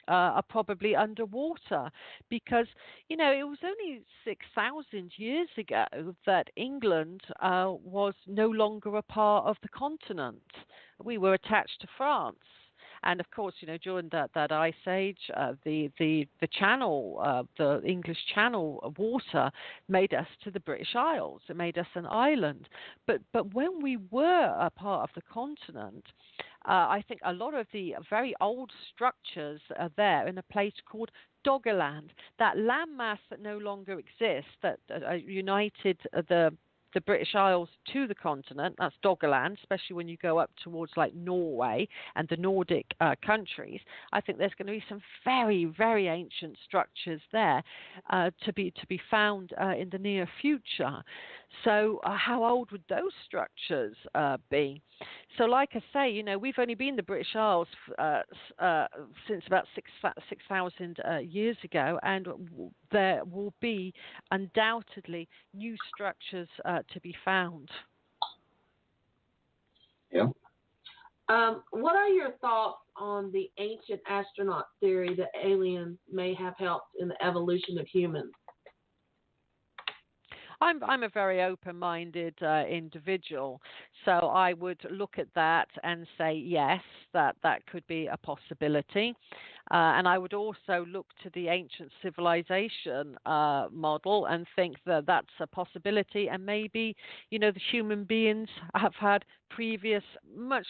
are probably underwater, because it was only 6,000 years ago that England was no longer a part of the continent. We were attached to France. And of course, during that ice age, the channel, the English Channel water made us to the British Isles. It made us an island. But when we were a part of the continent, I think a lot of the very old structures are there in a place called Doggerland, that landmass that no longer exists, that united the British Isles to the continent. That's Doggerland, especially when you go up towards like Norway and the Nordic countries. I think there's going to be some very, very ancient structures there to be found in the near future. So how old would those structures be? So like I say, we've only been the British Isles since about 6,000 years ago, and there will be undoubtedly new structures to be found. Yeah. What are your thoughts on the ancient astronaut theory that aliens may have helped in the evolution of humans? I'm a very open-minded individual, so I would look at that and say yes, that could be a possibility. And I would also look to the ancient civilization model and think that that's a possibility. And maybe, the human beings have had previous, much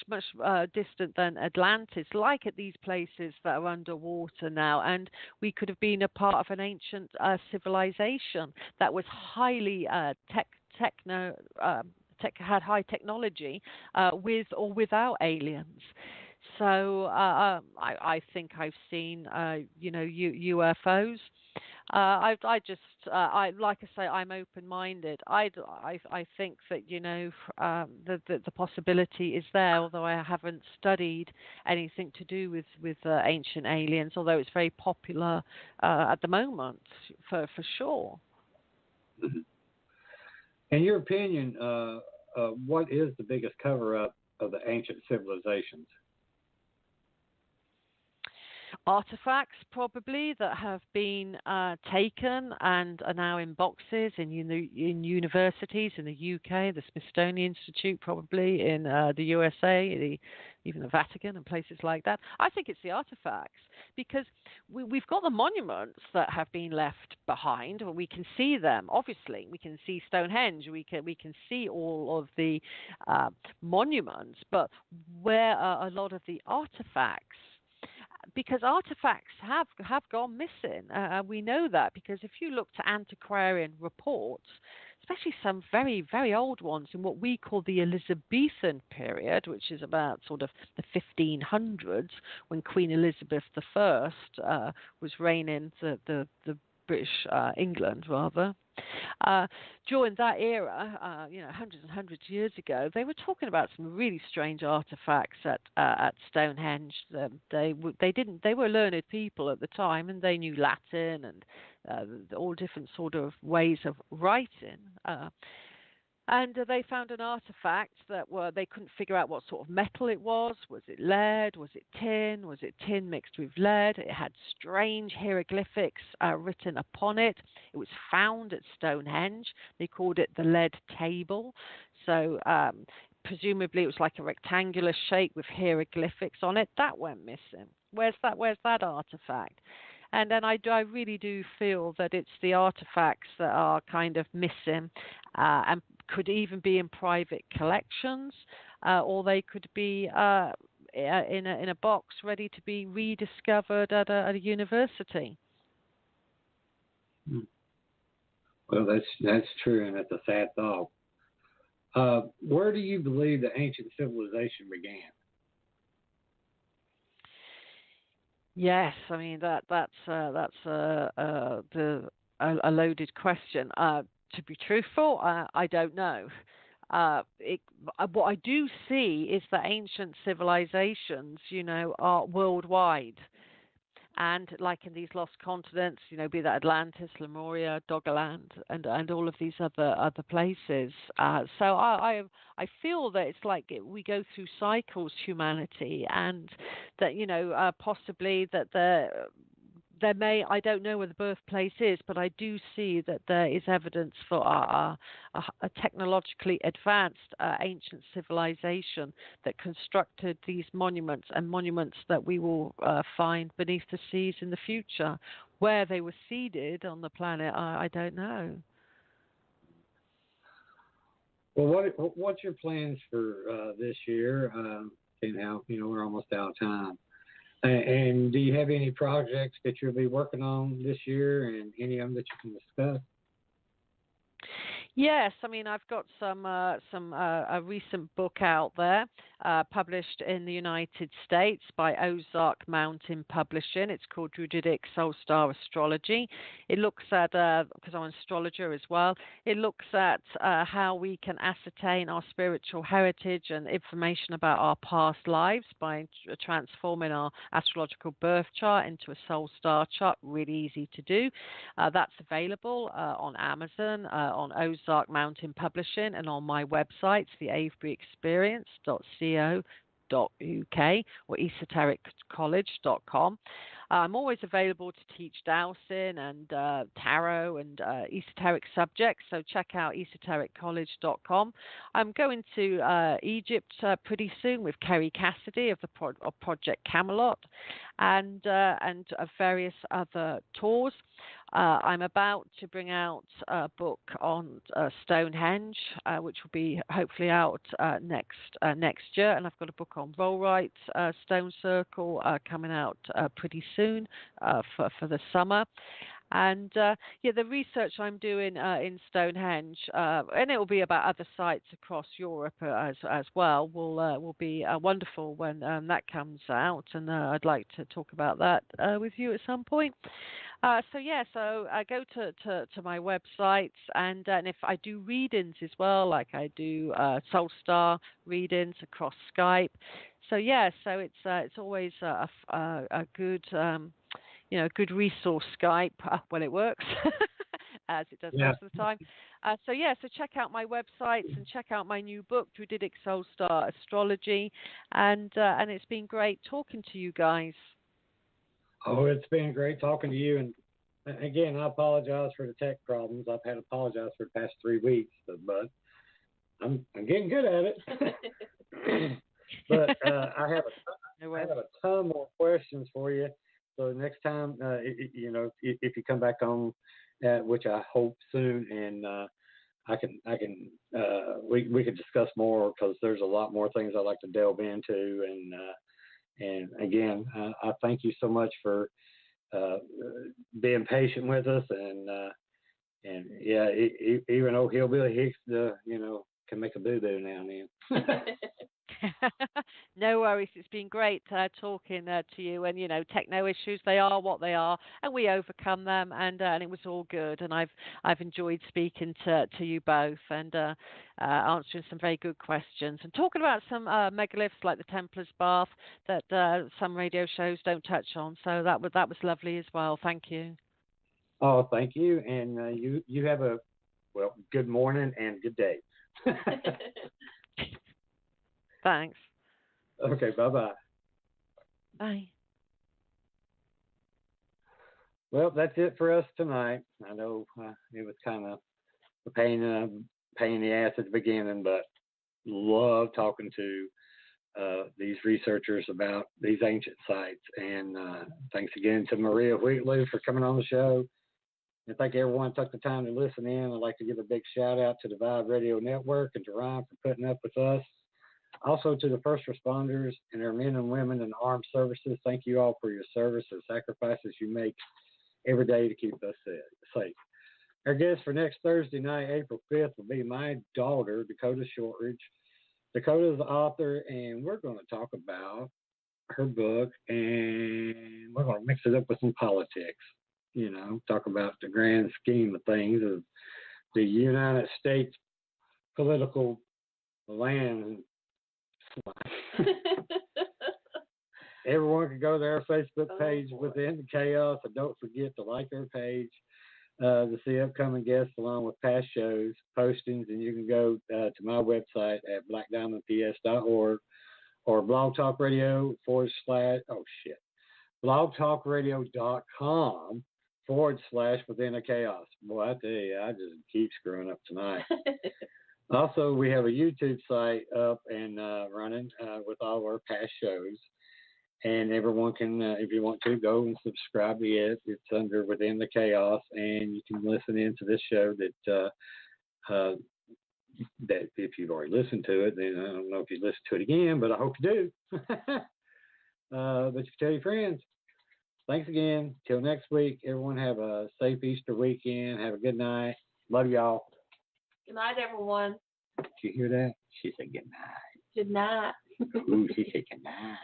distant than Atlantis, like at these places that are underwater now. And we could have been a part of an ancient civilization that was highly had high technology with or without aliens. So I think I've seen, UFOs. I like I say, I'm open-minded. I think that the possibility is there, although I haven't studied anything to do with ancient aliens. Although it's very popular at the moment, for sure. Mm-hmm. In your opinion, what is the biggest cover-up of the ancient civilizations? Artifacts, probably, that have been taken and are now in boxes in universities in the UK, the Smithsonian Institute, probably in the USA, even the Vatican and places like that. I think it's the artifacts, because we've got the monuments that have been left behind. We can see them, obviously. We can see Stonehenge. We can see all of the monuments, but where are a lot of the artifacts? Because artifacts have gone missing. We know that because if you look to antiquarian reports, especially some very, very old ones in what we call the Elizabethan period, which is about sort of the 1500s, when Queen Elizabeth I was reigning the British England, rather. During that era, hundreds and hundreds of years ago, they were talking about some really strange artifacts at Stonehenge. They were learned people at the time, and they knew Latin and all different sort of ways of writing. And they found an artifact that they couldn't figure out what sort of metal it was. Was it lead? Was it tin? Was it tin mixed with lead? It had strange hieroglyphics written upon it. It was found at Stonehenge. They called it the lead table. So presumably it was like a rectangular shape with hieroglyphics on it. That went missing. Where's that artifact? And then I really do feel that it's the artifacts that are kind of missing, and could even be in private collections, or they could be in a box ready to be rediscovered at a university. Well, that's true, and that's a sad thought. Where do you believe the ancient civilization began? Yes, I mean that's a loaded question. to be truthful, I don't know. What I do see is that ancient civilizations, are worldwide. And like in these lost continents, be that Atlantis, Lemuria, Doggerland, and all of these other places. So I feel that it's like we go through cycles, humanity, and that possibly that there may, I don't know where the birthplace is, but I do see that there is evidence for a technologically advanced ancient civilization that constructed these monuments and monuments that we will find beneath the seas in the future. Where they were seeded on the planet, I don't know. Well, what's your plans for this year? Now, we're almost out of time. And do you have any projects that you'll be working on this year, and any of them that you can discuss? Yes, I mean I've got a recent book out there, published in the United States by Ozark Mountain Publishing. It's called Druidic Soul Star Astrology. It looks at, because I'm an astrologer as well, it looks at how we can ascertain our spiritual heritage and information about our past lives by transforming our astrological birth chart into a soul star chart. Really easy to do. That's available on Amazon, on Ozark Mountain Publishing, and on my websites, theaveryexperience.co.uk or esotericcollege.com. I'm always available to teach dowsing and tarot and esoteric subjects, so check out esotericcollege.com. I'm going to Egypt pretty soon with Kerry Cassidy of Project Camelot and various other tours. I'm about to bring out a book on Stonehenge, which will be hopefully out next year, and I've got a book on Rollright Stone Circle coming out pretty soon for the summer. And the research I'm doing in Stonehenge, and it will be about other sites across Europe as well, will be wonderful when that comes out, and I'd like to talk about that with you at some point. So go to my websites, and if I do readings as well, like I do Soul Star readings across Skype. So it's always a good good resource, Skype, when it works, as it does most of the time. So check out my websites and check out my new book, Druidic Soul Star Astrology, and it's been great talking to you guys. Oh, it's been great talking to you. And again, I apologize for the tech problems. I've had to apologize for the past 3 weeks, but I'm getting good at it. But I have a ton more questions for you. So next time, if you come back on, which I hope soon, and we can discuss more, because there's a lot more things I'd like to delve into. And again, I thank you so much for being patient with us. And even though Hillbilly Hicks, can make a boo-boo now and then. No worries. It's been great talking to you. And techno issues, they are what they are, and we overcome them. And it was all good. And I've enjoyed speaking to you both and answering some very good questions and talking about some megaliths like the Templar's Bath that some radio shows don't touch on. So that was lovely as well. Thank you. Oh, thank you. And you have a good morning and good day. Thanks. Okay, bye-bye. Bye. Well, that's it for us tonight. I know it was kind of a pain in the ass at the beginning, but love talking to these researchers about these ancient sites. And thanks again to Maria Wheatley for coming on the show. And thank everyone who took the time to listen in. I'd like to give a big shout out to the Vibe Radio Network and to Ryan for putting up with us. Also to the first responders and our men and women in armed services, thank you all for your service and sacrifices you make every day to keep us safe. Our guest for next Thursday night, April 5th, will be my daughter, Dakota Shortridge. Dakota is the author, and we're going to talk about her book, and we're going to mix it up with some politics. Talk about the grand scheme of things of the United States political land. Everyone can go to their Facebook page Within the Chaos, and don't forget to like their page to see upcoming guests along with past shows, postings, and you can go to my website at blackdiamondps.org or blogtalkradio.com/Within the Chaos. Boy, I tell you, I just keep screwing up tonight. Also, we have a YouTube site up and running with all our past shows. And everyone can, if you want to, go and subscribe to it. It's under Within the Chaos, and you can listen into this show that if you've already listened to it, then I don't know if you listen to it again, but I hope you do. But you can tell your friends. Thanks again. Till next week, everyone have a safe Easter weekend. Have a good night. Love y'all. Good night, everyone. Did you hear that? She said good night. Good night. Ooh, she said good night.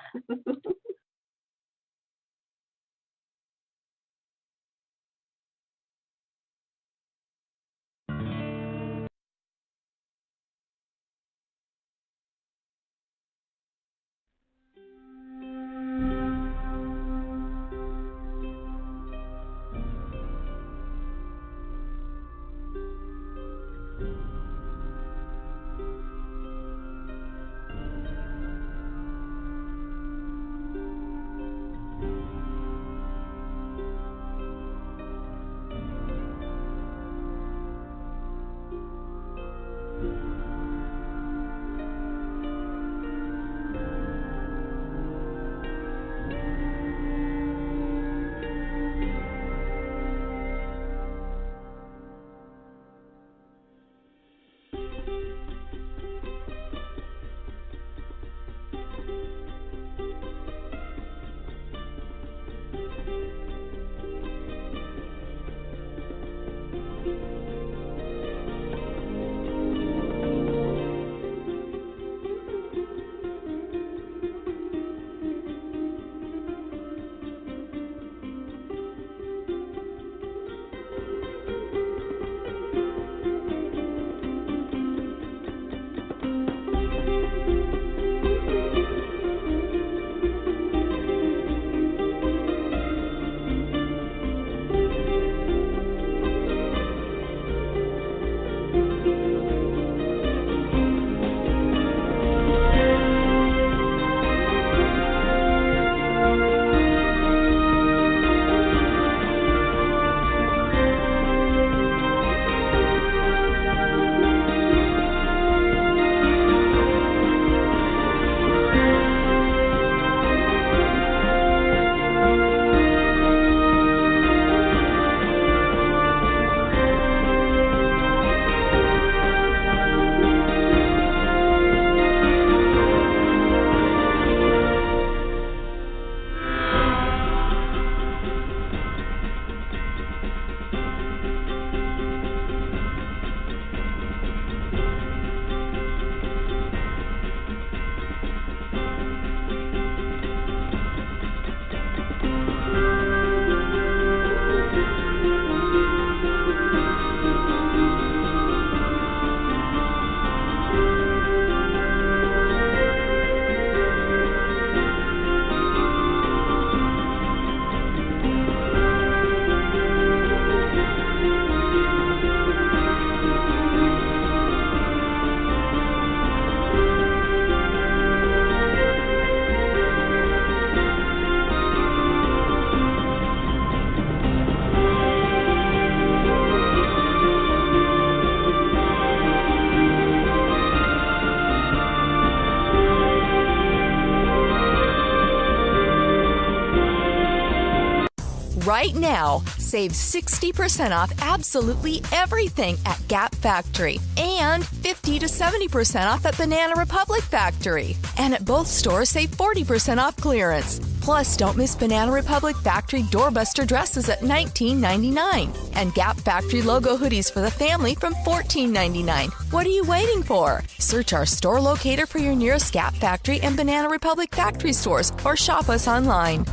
Right now, save 60% off absolutely everything at Gap Factory and 50 to 70% off at Banana Republic Factory. And at both stores, save 40% off clearance. Plus, don't miss Banana Republic Factory doorbuster dresses at $19.99 and Gap Factory logo hoodies for the family from $14.99. What are you waiting for? Search our store locator for your nearest Gap Factory and Banana Republic Factory stores or shop us online.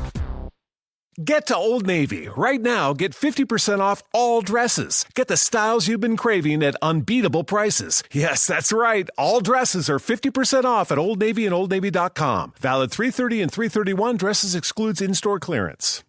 Get to Old Navy. Right now, get 50% off all dresses. Get the styles you've been craving at unbeatable prices. Yes, that's right. All dresses are 50% off at Old Navy and OldNavy.com. Valid 3/30 and 3/31. Dresses excludes in-store clearance.